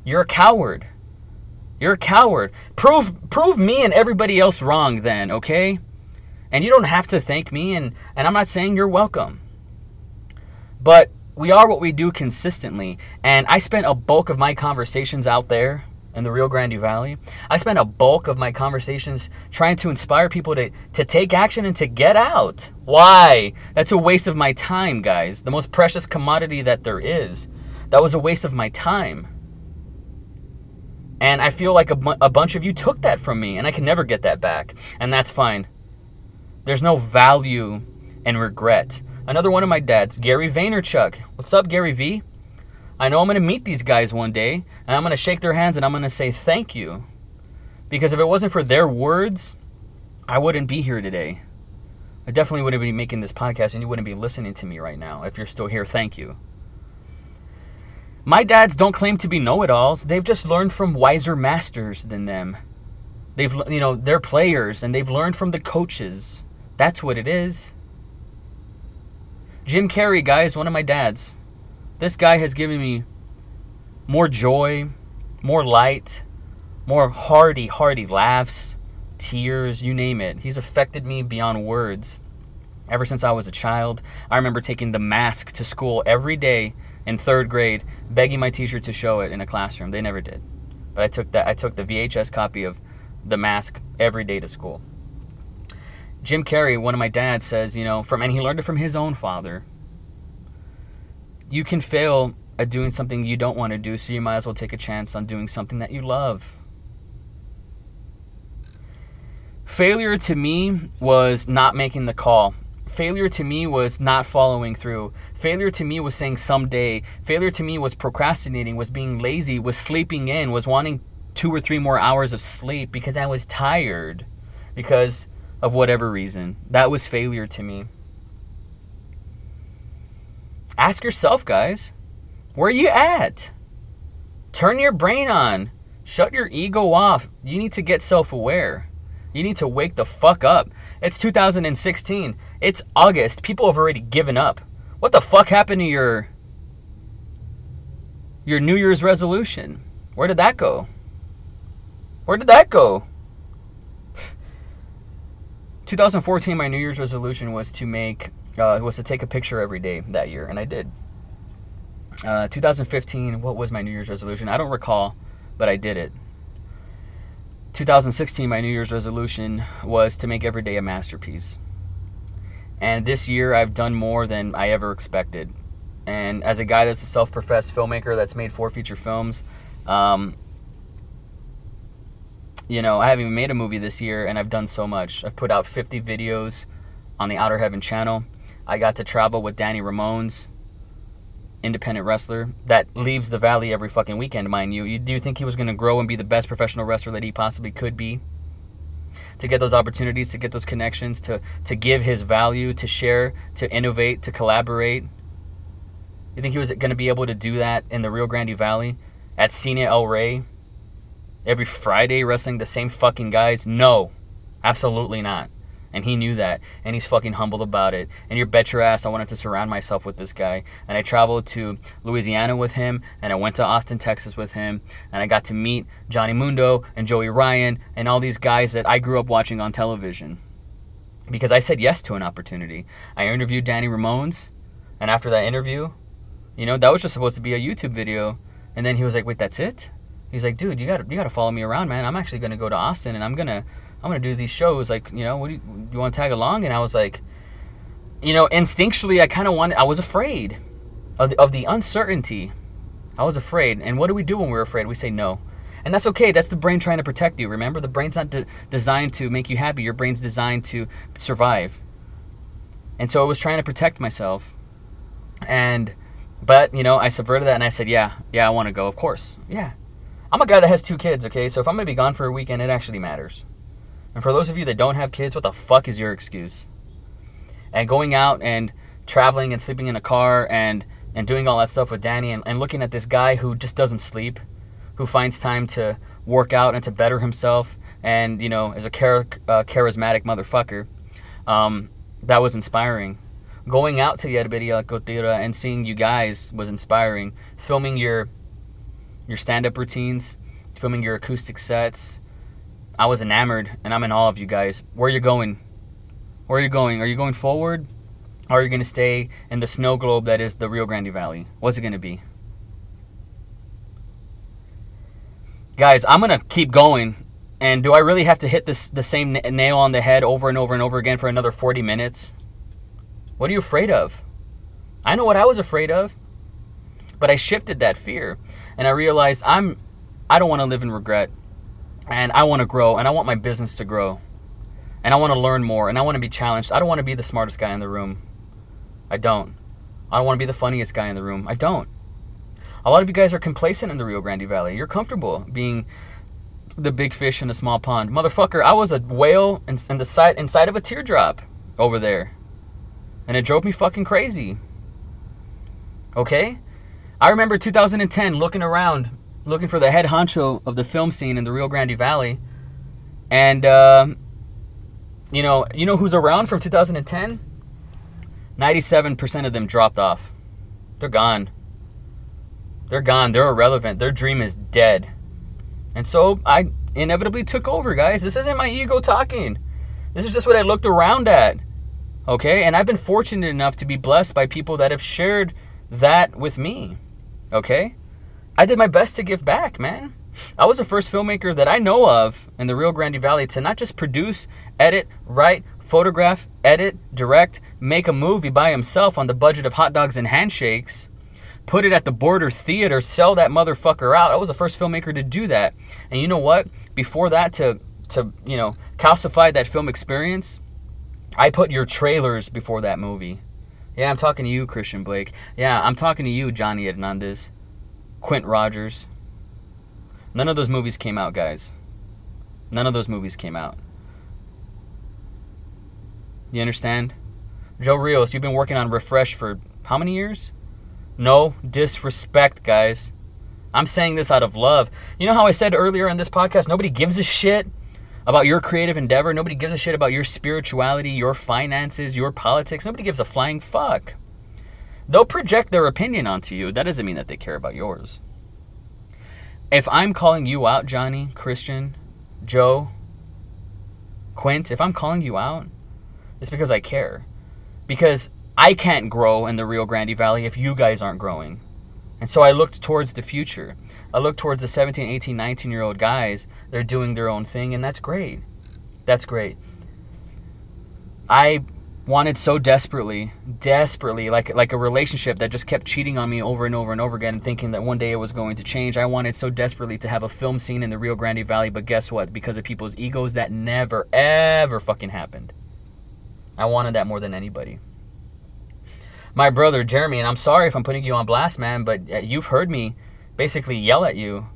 You're a coward. You're a coward. Prove me and everybody else wrong then, okay? And you don't have to thank me, and I'm not saying you're welcome. But we are what we do consistently. And I spent a bulk of my conversations out there in the Rio Grande Valley. I spent a bulk of my conversations trying to inspire people to take action and to get out. Why? That's a waste of my time, guys. The most precious commodity that there is. That was a waste of my time. And I feel like a bunch of you took that from me, and I can never get that back. And that's fine. There's no value in regret. Another one of my dads, Gary Vaynerchuk. What's up, Gary V? I know I'm going to meet these guys one day, and I'm going to shake their hands, and I'm going to say thank you. Because if it wasn't for their words, I wouldn't be here today. I definitely wouldn't be making this podcast, and you wouldn't be listening to me right now. If you're still here, thank you. My dads don't claim to be know-it-alls. They've just learned from wiser masters than them. They're players, and they've learned from the coaches. That's what it is. Jim Carrey, guys, one of my dads. This guy has given me more joy, more light, more hearty laughs, tears, you name it. He's affected me beyond words. Ever since I was a child, I remember taking The Mask to school every day in 3rd grade, begging my teacher to show it in a classroom. They never did. But I took the VHS copy of The Mask every day to school. Jim Carrey, one of my dads, says, and he learned it from his own father. You can fail at doing something you don't want to do, so you might as well take a chance on doing something that you love. Failure to me was not making the call. Failure to me was not following through. Failure to me was saying someday. Failure to me was procrastinating, was being lazy, was sleeping in, was wanting 2 or 3 more hours of sleep because I was tired. Because of whatever reason. That was failure to me. Ask yourself, guys, where are you at? Turn your brain on. Shut your ego off. You need to get self-aware. You need to wake the fuck up. It's 2016. It's August. People have already given up. What the fuck happened to your New Year's resolution? Where did that go? Where did that go? 2014, my New Year's resolution was to take a picture every day that year, and I did. 2015, what was my New Year's resolution? I don't recall, but I did it. 2016, my New Year's resolution was to make every day a masterpiece. And this year, I've done more than I ever expected. And as a guy that's a self-professed filmmaker that's made 4 feature films, you know, I haven't even made a movie this year, and I've done so much. I've put out 50 videos on the Outer Heaven channel. I got to travel with Danny Ramones, independent wrestler that leaves the Valley every fucking weekend, mind you. Do you think he was going to grow and be the best professional wrestler that he possibly could be? To get those opportunities, to get those connections, to give his value, to share, to innovate, to collaborate. You think he was going to be able to do that in the Rio Grande Valley at Cine El Rey every Friday wrestling the same fucking guys? No, absolutely not. And he knew that, and he's fucking humble about it. And you bet your ass I wanted to surround myself with this guy. And I traveled to Louisiana with him, and I went to Austin, Texas with him, and I got to meet Johnny Mundo and Joey Ryan and all these guys that I grew up watching on television. Because I said yes to an opportunity. I interviewed Danny Ramones, and after that interview, you know, that was just supposed to be a YouTube video. And then he was like, wait, that's it? He's like, dude, you gotta follow me around, man. I'm actually gonna go to Austin, and I'm gonna do these shows. Like, you know, what do you want to tag along? And I was like, you know, instinctually, I was afraid of the uncertainty. I was afraid. And what do we do when we're afraid? We say no. And that's okay. That's the brain trying to protect you. Remember, the brain's not designed to make you happy. Your brain's designed to survive. And so I was trying to protect myself. But, you know, I subverted that, and I said, yeah, I want to go, of course. Yeah. I'm a guy that has 2 kids, okay? So if I'm going to be gone for a weekend, it actually matters. And for those of you that don't have kids, what the fuck is your excuse? And going out and traveling and sleeping in a car and doing all that stuff with Danny and looking at this guy who just doesn't sleep, who finds time to work out and to better himself, and, you know, is a charismatic motherfucker, that was inspiring. Going out to Yerberia La Cotira and seeing you guys was inspiring. Filming your stand-up routines, filming your acoustic sets, I was enamored, and I'm in awe of you guys. Where are you going? Where are you going? Are you going forward? Or are you going to stay in the snow globe that is the Rio Grande Valley? What's it going to be? Guys, I'm going to keep going. And do I really have to hit the same nail on the head over and over and over again for another 40 minutes? What are you afraid of? I know what I was afraid of. But I shifted that fear. And I realized I don't want to live in regret. And I want to grow, and I want my business to grow. And I want to learn more, and I want to be challenged. I don't want to be the smartest guy in the room. I don't. I don't want to be the funniest guy in the room. I don't. A lot of you guys are complacent in the Rio Grande Valley. You're comfortable being the big fish in a small pond. Motherfucker, I was a whale inside of a teardrop over there. And it drove me fucking crazy. Okay? I remember 2010 looking around, looking for the head honcho of the film scene in the Rio Grande Valley. And, you know who's around from 2010? 97% of them dropped off. They're gone. They're gone. They're irrelevant. Their dream is dead. And so I inevitably took over, guys. This isn't my ego talking. This is just what I looked around at. Okay? And I've been fortunate enough to be blessed by people that have shared that with me. Okay? I did my best to give back, man. I was the first filmmaker that I know of in the Rio Grande Valley to not just produce, edit, write, photograph, edit, direct, make a movie by himself on the budget of hot dogs and handshakes, put it at the Border Theater, sell that motherfucker out. I was the first filmmaker to do that. And you know what? Before that, to calcify that film experience, I put your trailers before that movie. Yeah, I'm talking to you, Christian Blake. Yeah, I'm talking to you, Johnny Hernandez. Quint Rogers. None of those movies came out, guys. None of those movies came out. You understand? Joe Rios, you've been working on Refresh for how many years? No disrespect, guys. I'm saying this out of love. You know how I said earlier in this podcast, nobody gives a shit about your creative endeavor. Nobody gives a shit about your spirituality, your finances, your politics. Nobody gives a flying fuck. They'll project their opinion onto you. That doesn't mean that they care about yours. If I'm calling you out, Johnny, Christian, Joe, Quint, if I'm calling you out, It's because I care. Because I can't grow in the Rio Grande Valley if you guys aren't growing. And so I looked towards the future. I looked towards the 17, 18, 19-year-old guys. They're doing their own thing, and that's great. That's great. I wanted so desperately, like a relationship that just kept cheating on me over and over and over again, and thinking that one day it was going to change. I wanted so desperately to have a film scene in the Rio Grande Valley, but guess what? Because of people's egos, that never, ever fucking happened. I wanted that more than anybody. My brother, Jeremy, and I'm sorry if I'm putting you on blast, man, but you've heard me basically yell at you.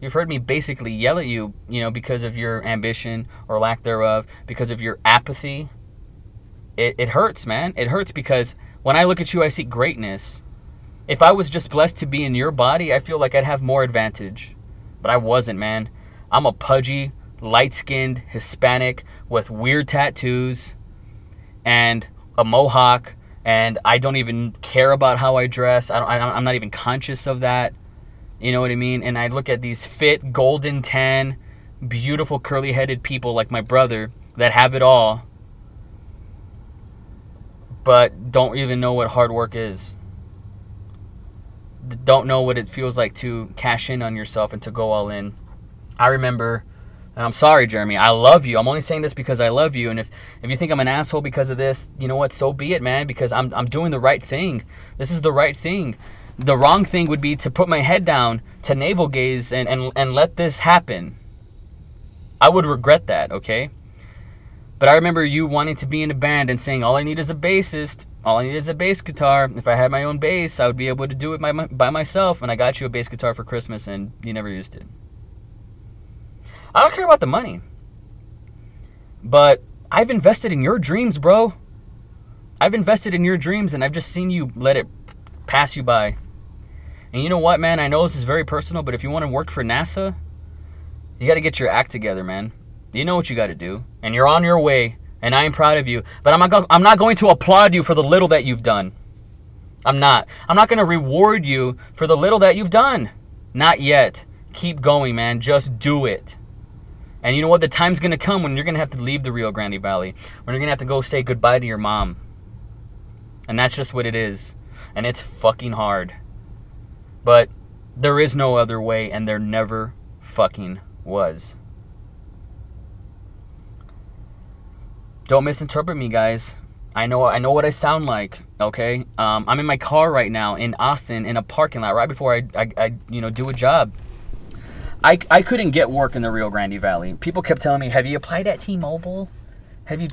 You've heard me basically yell at you, because of your ambition or lack thereof, because of your apathy. It hurts, man. It hurts because when I look at you, I see greatness. If I was just blessed to be in your body, I feel like I'd have more advantage. But I wasn't, man. I'm a pudgy, light-skinned Hispanic with weird tattoos and a mohawk, and I don't even care about how I dress. I'm not even conscious of that. You know what I mean? And I look at these fit, golden tan, beautiful curly-headed people like my brother that have it all, but don't even know what hard work is. Don't know what it feels like to cash in on yourself and to go all in. I remember, and I'm sorry, Jeremy, I love you. I'm only saying this because I love you. And if you think I'm an asshole because of this, you know what? So be it, man, because I'm doing the right thing. This is the right thing. The wrong thing would be to put my head down, to navel gaze, and let this happen. I would regret that, okay? But I remember you wanting to be in a band and saying, all I need is a bassist. All I need is a bass guitar. If I had my own bass, I would be able to do it by myself. And I got you a bass guitar for Christmas, and you never used it. I don't care about the money. But I've invested in your dreams, bro. I've invested in your dreams, and I've just seen you let it pass you by. And you know what, man? I know this is very personal, but if you want to work for NASA, you got to get your act together, man. You know what you got to do, and you're on your way, and I am proud of you. But I'm not going to applaud you for the little that you've done. I'm not going to reward you for the little that you've done. Not yet. Keep going, man. Just do it. And you know what? The time's going to come when you're going to have to leave the Rio Grande Valley, when you're going to have to go say goodbye to your mom. And that's just what it is. And it's fucking hard. But there is no other way, and there never fucking was. Don't misinterpret me, guys. I know what I sound like, okay? I'm in my car right now in Austin in a parking lot right before I do a job. I couldn't get work in the Rio Grande Valley. People kept telling me, "Have you applied at T-Mobile? Have you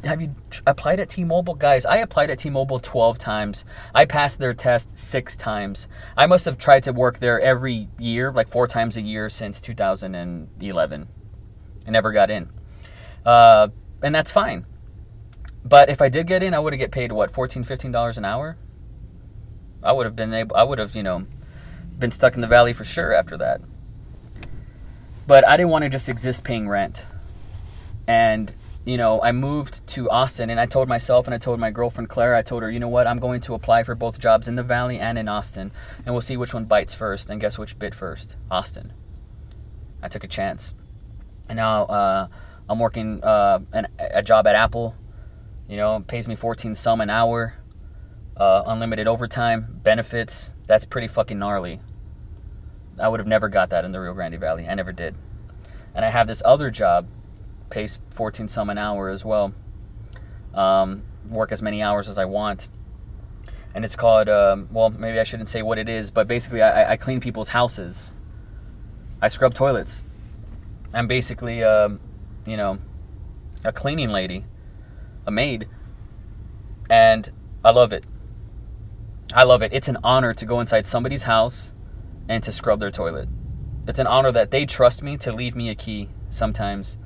applied at T-Mobile?" Guys, I applied at T-Mobile 12 times. I passed their test 6 times. I must have tried to work there every year, like 4 times a year since 2011. I never got in. And that's fine. But if I did get in, I would have get paid, what, $14, $15 an hour? I would have been stuck in the valley for sure after that. But I didn't want to just exist paying rent. And, I moved to Austin, and I told myself, and I told my girlfriend Clara, I told her, you know what, I'm going to apply for both jobs in the valley and in Austin, and we'll see which one bites first. And guess which bit first? Austin. I took a chance. And now I'm working a job at Apple. Pays me 14 some an hour, unlimited overtime, benefits. That's pretty fucking gnarly. I would have never got that in the Rio Grande Valley. I never did. And I have this other job, pays 14 some an hour as well. Work as many hours as I want. And it's called, maybe I shouldn't say what it is, but basically I clean people's houses. I scrub toilets. I'm basically, a cleaning lady. A maid, and I love it. I love it. It's an honor to go inside somebody's house and to scrub their toilet. It's an honor that they trust me to leave me a key sometimes,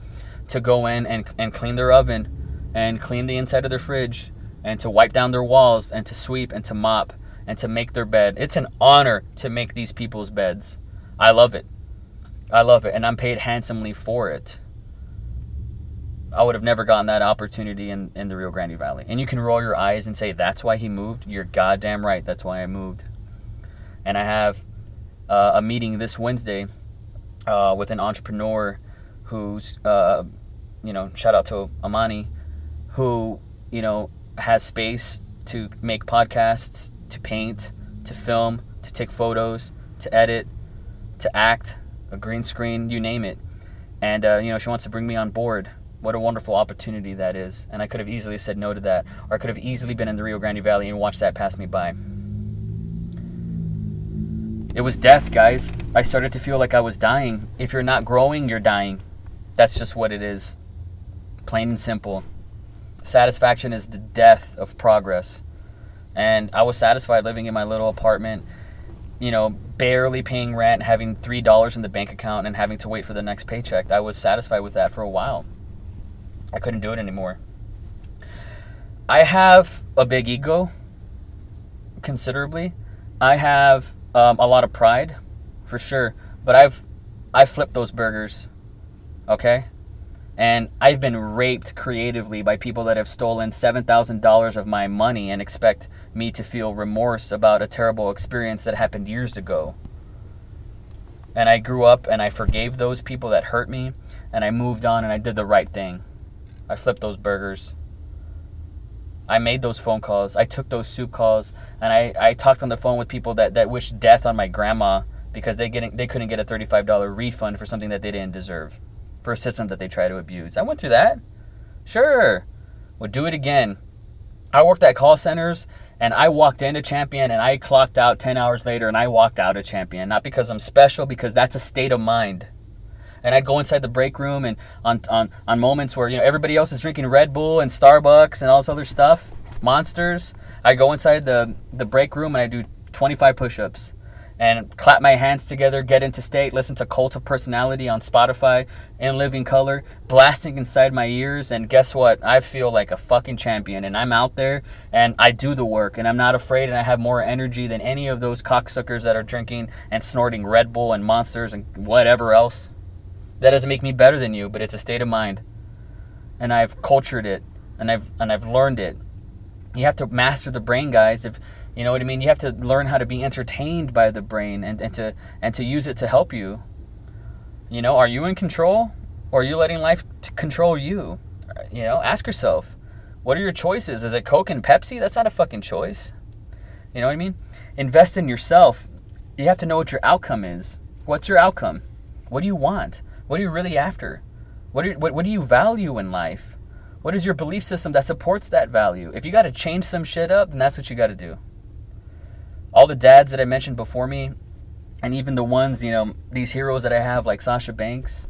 to go in and clean their oven and clean the inside of their fridge and to wipe down their walls and to sweep and to mop and to make their bed. It's an honor to make these people's beds. I love it. I love it, and I'm paid handsomely for it. I would have never gotten that opportunity in the Rio Grande Valley. And you can roll your eyes and say, that's why he moved? You're goddamn right. That's why I moved. And I have a meeting this Wednesday with an entrepreneur who's, shout out to Amani, who, has space to make podcasts, to paint, to film, to take photos, to edit, to act, a green screen, you name it. And, she wants to bring me on board. What a wonderful opportunity that is. And I could have easily said no to that, or I could have easily been in the Rio Grande Valley and watched that pass me by. It was death, guys. I started to feel like I was dying. If you're not growing, you're dying. That's just what it is. Plain and simple. Satisfaction is the death of progress. And I was satisfied living in my little apartment, barely paying rent, having $3 in the bank account, and having to wait for the next paycheck. I was satisfied with that for a while. I couldn't do it anymore. I have a big ego, considerably. I have a lot of pride, for sure. But I've flipped those burgers, okay? And I've been raped creatively by people that have stolen $7,000 of my money and expect me to feel remorse about a terrible experience that happened years ago. And I grew up and I forgave those people that hurt me, and I moved on and I did the right thing. I flipped those burgers. I made those phone calls. I took those soup calls, and I talked on the phone with people that wished death on my grandma because they couldn't get a $35 refund for something that they didn't deserve, for a system that they try to abuse. I went through that. Sure. Would do it again. I worked at call centers, and I walked into champion, and I clocked out 10 hours later, and I walked out of champion. Not because I'm special, because that's a state of mind. And I'd go inside the break room, and on moments where everybody else is drinking Red Bull and Starbucks and all this other stuff, Monsters, I go inside the break room and I do 25 push-ups and clap my hands together, get into state, listen to Cult of Personality on Spotify in living color, blasting inside my ears, and guess what? I feel like a fucking champion, and I'm out there and I do the work, and I'm not afraid, and I have more energy than any of those cocksuckers that are drinking and snorting Red Bull and Monsters and whatever else. That doesn't make me better than you, but it's a state of mind. And I've cultured it, and I've learned it. You have to master the brain, guys. If you know what I mean, you have to learn how to be entertained by the brain and to use it to help you. Are you in control, or are you letting life control you? Ask yourself, what are your choices? Is it Coke and Pepsi? That's not a fucking choice. You know what I mean? Invest in yourself. You have to know what your outcome is. What's your outcome? What do you want? What are you really after? What do you value in life? What is your belief system that supports that value? If you got to change some shit up, then that's what you got to do. All the dads that I mentioned before me, and even the ones, these heroes that I have, like Sasha Banks,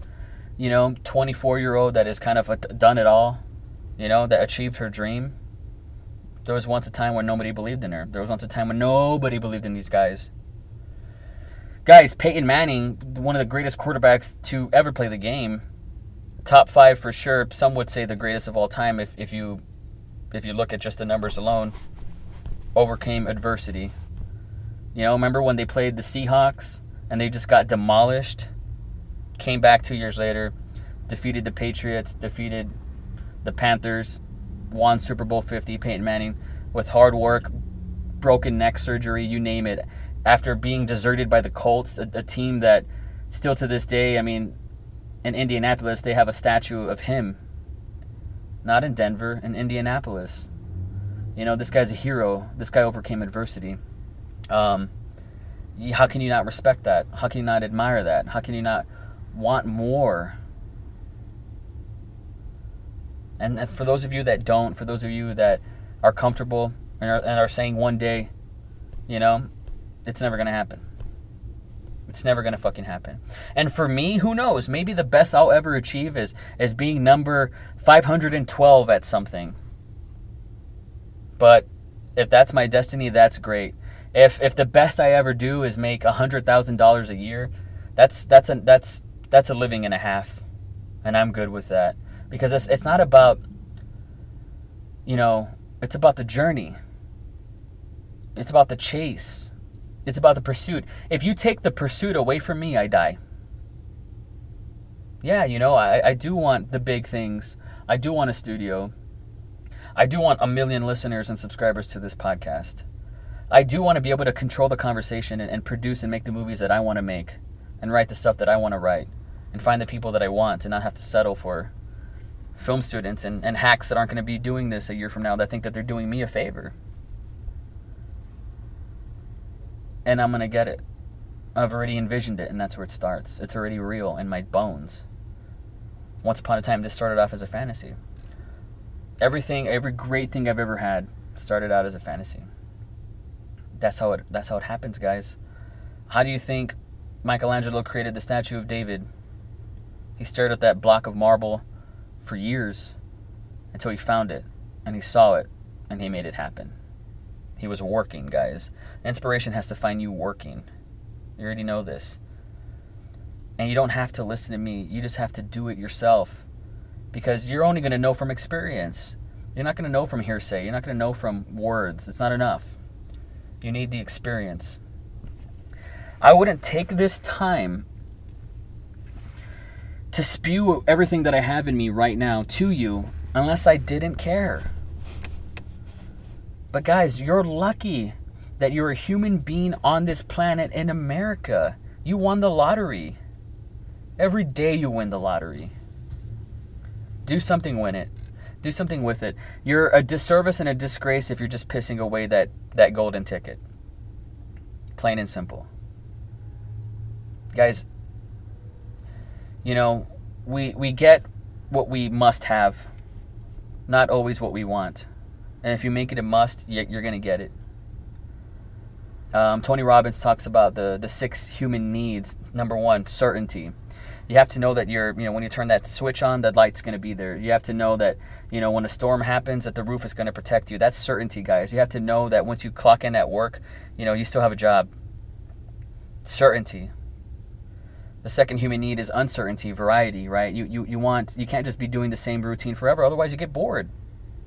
24-year-old that is kind of done it all, that achieved her dream. There was once a time when nobody believed in her. There was once a time when nobody believed in these guys. Guys, Peyton Manning, one of the greatest quarterbacks to ever play the game, top 5 for sure. Some would say the greatest of all time if you look at just the numbers alone. Overcame adversity. Remember when they played the Seahawks and they just got demolished? Came back 2 years later, defeated the Patriots, defeated the Panthers, won Super Bowl 50, Peyton Manning, with hard work, broken neck surgery, you name it. After being deserted by the Colts, a team that still to this day, in Indianapolis, they have a statue of him. Not in Denver, in Indianapolis. This guy's a hero. This guy overcame adversity. How can you not respect that? How can you not admire that? How can you not want more? And for those of you that don't, for those of you that are comfortable and are saying one day, it's never going to happen. It's never going to fucking happen. And for me, who knows? Maybe the best I'll ever achieve is being number 512 at something. But if that's my destiny, that's great. If the best I ever do is make $100,000 a year, that's a living and a half. And I'm good with that. Because it's not about, it's about the journey. It's about the chase. It's about the pursuit. If you take the pursuit away from me, I die. Yeah, I do want the big things. I do want a studio. I do want 1 million listeners and subscribers to this podcast. I do want to be able to control the conversation and produce and make the movies that I want to make and write the stuff that I want to write and find the people that I want and not have to settle for, film students and hacks that aren't going to be doing this a year from now that think that they're doing me a favor. And I'm going to get it. I've already envisioned it, and that's where it starts. It's already real in my bones. Once upon a time, this started off as a fantasy. Every great thing I've ever had started out as a fantasy. That's how it happens, guys. How do you think Michelangelo created the statue of David? He stared at that block of marble for years until he found it, and he saw it, and he made it happen. He was working, guys. Inspiration has to find you working. You already know this. And you don't have to listen to me. You just have to do it yourself. Because you're only going to know from experience. You're not going to know from hearsay. You're not going to know from words. It's not enough. You need the experience. I wouldn't take this time to spew everything that I have in me right now to you unless I didn't care. But guys, you're lucky that you're a human being on this planet in America. You won the lottery. Every day you win the lottery. Do something with it. Do something with it. You're a disservice and a disgrace if you're just pissing away that golden ticket. Plain and simple. Guys, you know, we get what we must have, not always what we want. And if you make it a must, you're going to get it. Tony Robbins talks about the 6 human needs. Number 1, certainty. You have to know that when you turn that switch on, the light's going to be there. You have to know that, when a storm happens, that the roof is going to protect you. That's certainty, guys. You have to know that once you clock in at work, you still have a job. Certainty. The second human need is uncertainty, variety, right? You can't just be doing the same routine forever, otherwise you get bored.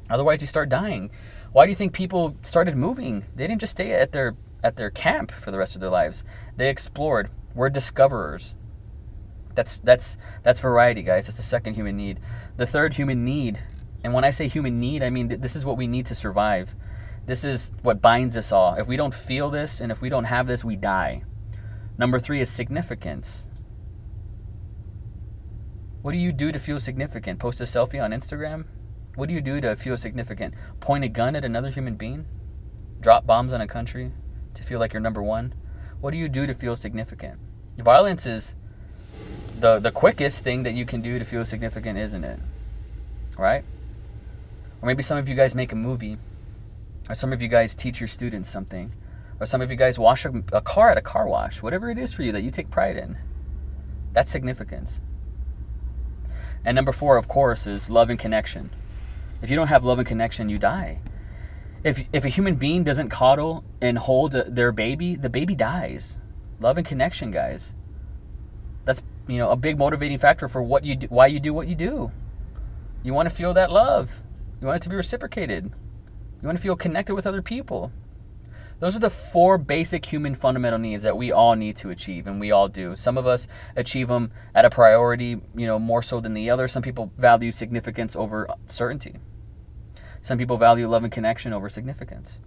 Otherwise you start dying. Why do you think people started moving? They didn't just stay at their camp for the rest of their lives. They explored. We're discoverers. That's variety, guys. That's the second human need. The third human need, and when I say human need, I mean this is what we need to survive. This is what binds us all. If we don't feel this and if we don't have this, we die. Number 3 is significance. What do you do to feel significant? Post a selfie on Instagram? What do you do to feel significant? Point a gun at another human being? Drop bombs on a country to feel like you're number 1? What do you do to feel significant? Violence is the quickest thing that you can do to feel significant, isn't it? Right? Or maybe some of you guys make a movie, or some of you guys teach your students something, or some of you guys wash a car at a car wash. Whatever it is for you that you take pride in, that's significance. And number 4, of course, is love and connection. If you don't have love and connection, you die. If a human being doesn't coddle and hold their baby, the baby dies. Love and connection, guys. That's a big motivating factor for what you do, why you do what you do. You want to feel that love. You want it to be reciprocated. You want to feel connected with other people. Those are the 4 basic human fundamental needs that we all need to achieve, and we all do. Some of us achieve them at a priority, more so than the other. Some people value significance over certainty. Some people value love and connection over significance.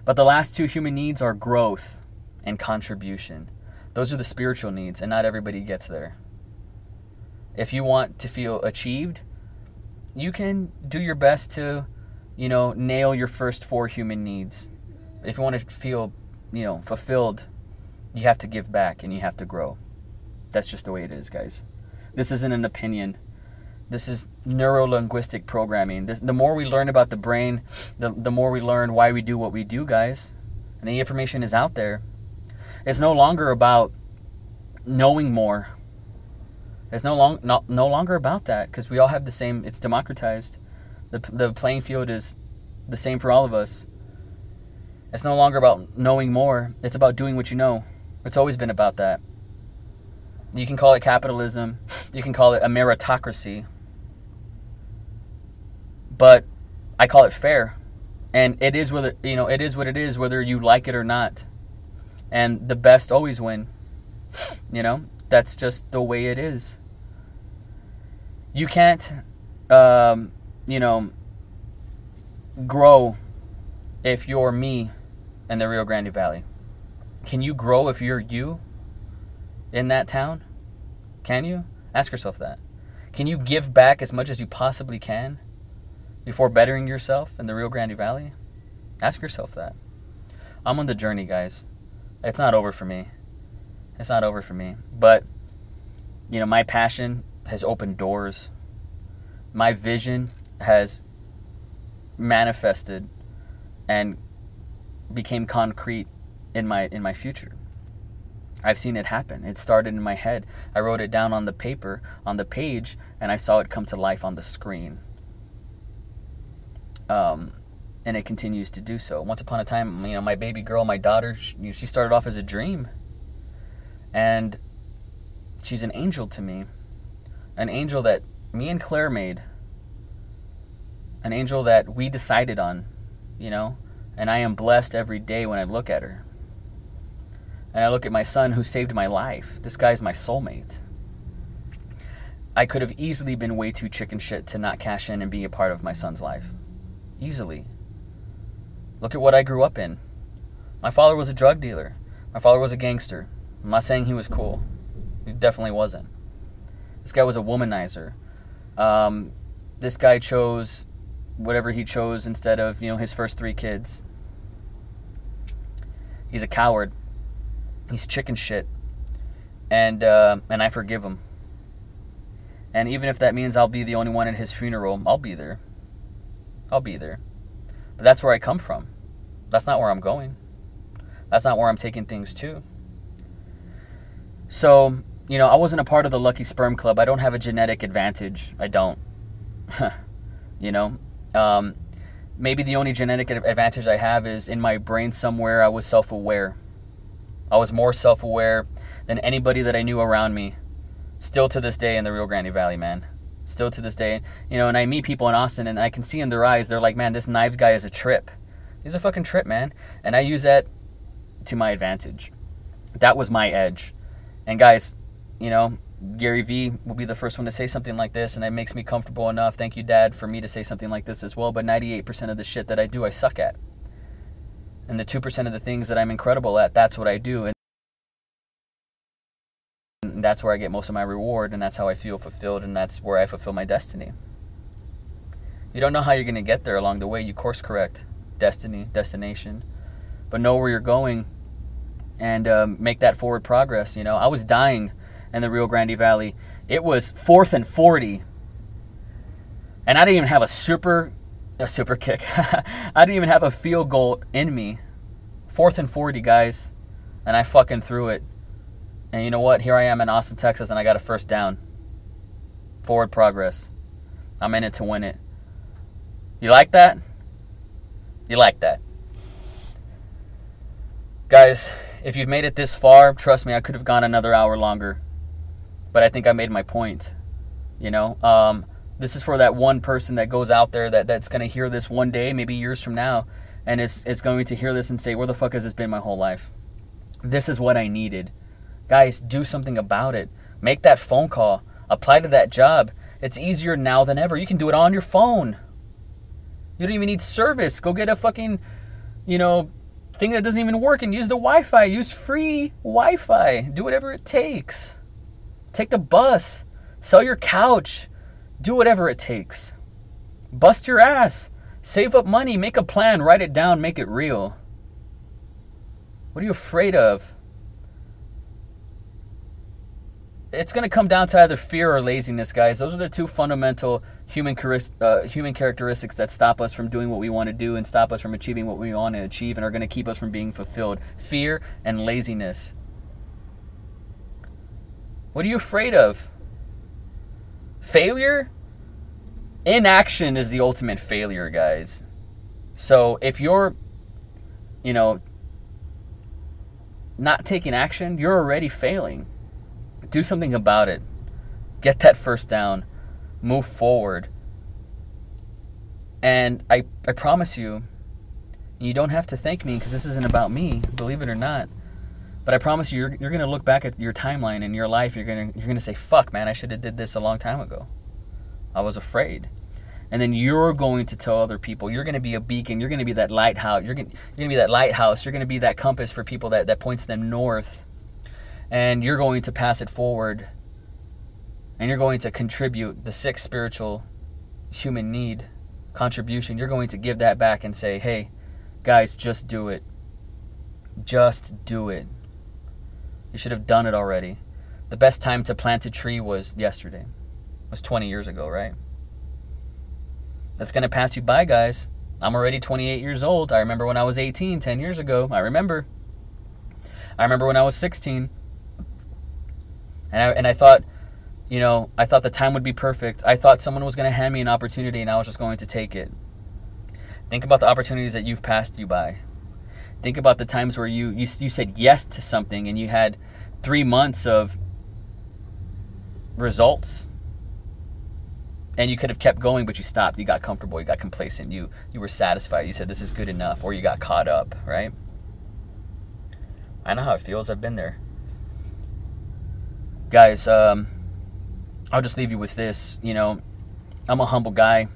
But the last 2 human needs are growth and contribution. Those are the spiritual needs, and not everybody gets there. If you want to feel achieved, you can do your best to, nail your first 4 human needs. If you want to feel, fulfilled, you have to give back and you have to grow. That's just the way it is, guys. This isn't an opinion. This is neuro-linguistic programming. The more we learn about the brain, the more we learn why we do what we do, guys. And the information is out there. It's no longer about knowing more. It's no longer about that, because we all have the same. It's democratized. The playing field is the same for all of us. It's no longer about knowing more. It's about doing what you know. It's always been about that. You can call it capitalism. You can call it a meritocracy. But I call it fair. And it is whether it is what it is, whether you like it or not. And the best always win. That's just the way it is. You can't grow if you're me in the Rio Grande Valley. Can you grow if you're you in that town? Can you? Ask yourself that. Can you give back as much as you possibly can before bettering yourself in the Rio Grande Valley? Ask yourself that. I'm on the journey, guys. It's not over for me. It's not over for me. But, you know, my passion has opened doors. My vision has manifested and became concrete in my future. I've seen it happen. It started in my head. I wrote it down on the paper, on the page, and I saw it come to life on the screen. And it continues to do so. Once upon a time, you know, my baby girl, my daughter, she started off as a dream. And she's an angel to me. An angel that me and Claire made. An angel that we decided on, you know. And I am blessed every day when I look at her. And I look at my son who saved my life. This guy's my soulmate. I could have easily been way too chicken shit to not cash in and be a part of my son's life. Easily. Look at what I grew up in. My father was a drug dealer. My father was a gangster. I'm not saying he was cool. He definitely wasn't. This guy was a womanizer. This guy chose whatever he chose instead of, you know, his first 3 kids. He's a coward. He's chicken shit. And I forgive him. And even if that means I'll be the only one at his funeral, I'll be there. I'll be there. But that's where I come from. That's not where I'm going. That's not where I'm taking things to. So, you know, I wasn't a part of the Lucky Sperm Club. I don't have a genetic advantage. I don't. You know? Maybe the only genetic advantage I have is in my brain somewhere I was self-aware. I was more self-aware than anybody that I knew around me. Still to this day in the Rio Grande Valley, man. Still to this day. You know, and I meet people in Austin and I can see in their eyes, they're like, man, this Knives guy is a trip. He's a fucking trip, man. And I use that to my advantage. That was my edge. And guys, you know, Gary V will be the first one to say something like this, and it makes me comfortable enough. Thank you, Dad, for me to say something like this as well. But 98% of the shit that I do, I suck at. And the 2% of the things that I'm incredible at, that's what I do. And that's where I get most of my reward, and that's how I feel fulfilled, and that's where I fulfill my destiny. You don't know how you're going to get there along the way. You course correct. Destiny, destination. But know where you're going and make that forward progress. You know, I was dying in the Rio Grande Valley. It was 4th and 40. And I didn't even have a super kick. I didn't even have a field goal in me. 4th and 40, guys. And I fucking threw it. And you know what? Here I am in Austin, Texas, and I got a first down. Forward progress. I'm in it to win it. You like that? You like that? Guys, if you've made it this far, trust me, I could have gone another hour longer. But I think I made my point. You know? This is for that one person that goes out there that's going to hear this one day, maybe years from now, and is going to hear this and say, where the fuck has this been my whole life? This is what I needed. Guys, do something about it. Make that phone call. Apply to that job. It's easier now than ever. You can do it on your phone. You don't even need service. Go get a fucking, you know, thing that doesn't even work and use the Wi-Fi. Use free Wi-Fi. Do whatever it takes. Take the bus. Sell your couch. Do whatever it takes. Bust your ass. Save up money. Make a plan. Write it down. Make it real. What are you afraid of? It's going to come down to either fear or laziness, guys. Those are the 2 fundamental human characteristics that stop us from doing what we want to do and stop us from achieving what we want to achieve and are going to keep us from being fulfilled. Fear and laziness. What are you afraid of? Failure? Inaction is the ultimate failure, guys. So if you're, you know, not taking action, you're already failing. Do something about it. Get that first down. Move forward. And I promise you, you don't have to thank me because this isn't about me, believe it or not. But I promise you, you're going to look back at your timeline in your life. You're going to say, fuck, man, I should have did this a long time ago. I was afraid. And then you're going to tell other people. You're going to be a beacon. You're going to be that lighthouse. You're going to be that lighthouse. You're going to be that compass for people that points them north. And you're going to pass it forward and you're going to contribute the sixth spiritual human need contribution. You're going to give that back and say, hey, guys, just do it. Just do it. You should have done it already. The best time to plant a tree was yesterday. It was 20 years ago, right? That's going to pass you by, guys. I'm already 28 years old. I remember when I was 18, 10 years ago. I remember when I was 16. And I thought, you know, I thought the time would be perfect. I thought someone was going to hand me an opportunity and I was just going to take it. Think about the opportunities that you've passed you by. Think about the times where you said yes to something and you had 3 months of results. And you could have kept going, but you stopped. You got comfortable. You got complacent. You were satisfied. You said, this is good enough. Or you got caught up, right? I know how it feels. I've been there. Guys, I'll just leave you with this. You know, I'm a humble guy.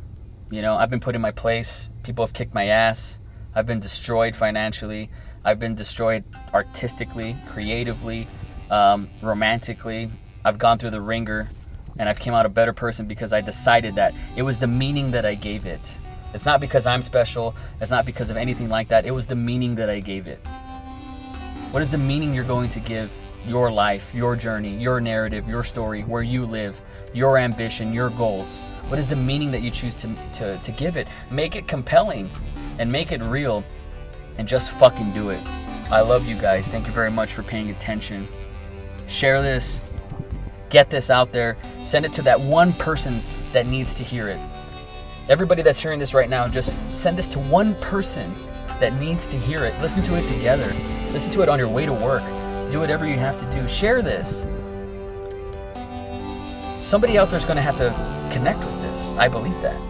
You know, I've been put in my place. People have kicked my ass. I've been destroyed financially. I've been destroyed artistically, creatively, romantically. I've gone through the ringer. And I've came out a better person because I decided that. It was the meaning that I gave it. It's not because I'm special. It's not because of anything like that. It was the meaning that I gave it. What is the meaning you're going to give your life, your journey, your narrative, your story, where you live, your ambition, your goals? What is the meaning that you choose to give it? Make it compelling and make it real and just fucking do it. I love you guys. Thank you very much for paying attention. Share this. Get this out there. Send it to that one person that needs to hear it. Everybody that's hearing this right now, just send this to one person that needs to hear it. Listen to it together. Listen to it on your way to work. Do whatever you have to do. Share this. Somebody out there is going to have to connect with this. I believe that.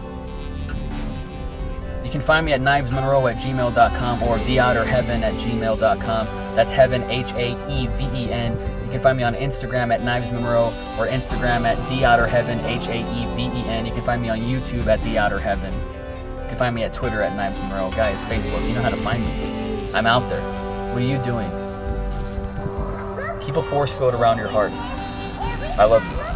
You can find me at knivesmonroe@gmail.com or theouterheaven@gmail.com. That's heaven, Haeven. You can find me on Instagram at knivesmonroe or Instagram at theouterheaven, Haeven. You can find me on YouTube at theouterheaven. You can find me at Twitter at knivesmonroe. Guys, Facebook, you know how to find me. I'm out there. What are you doing? Keep a force field around your heart. I love you.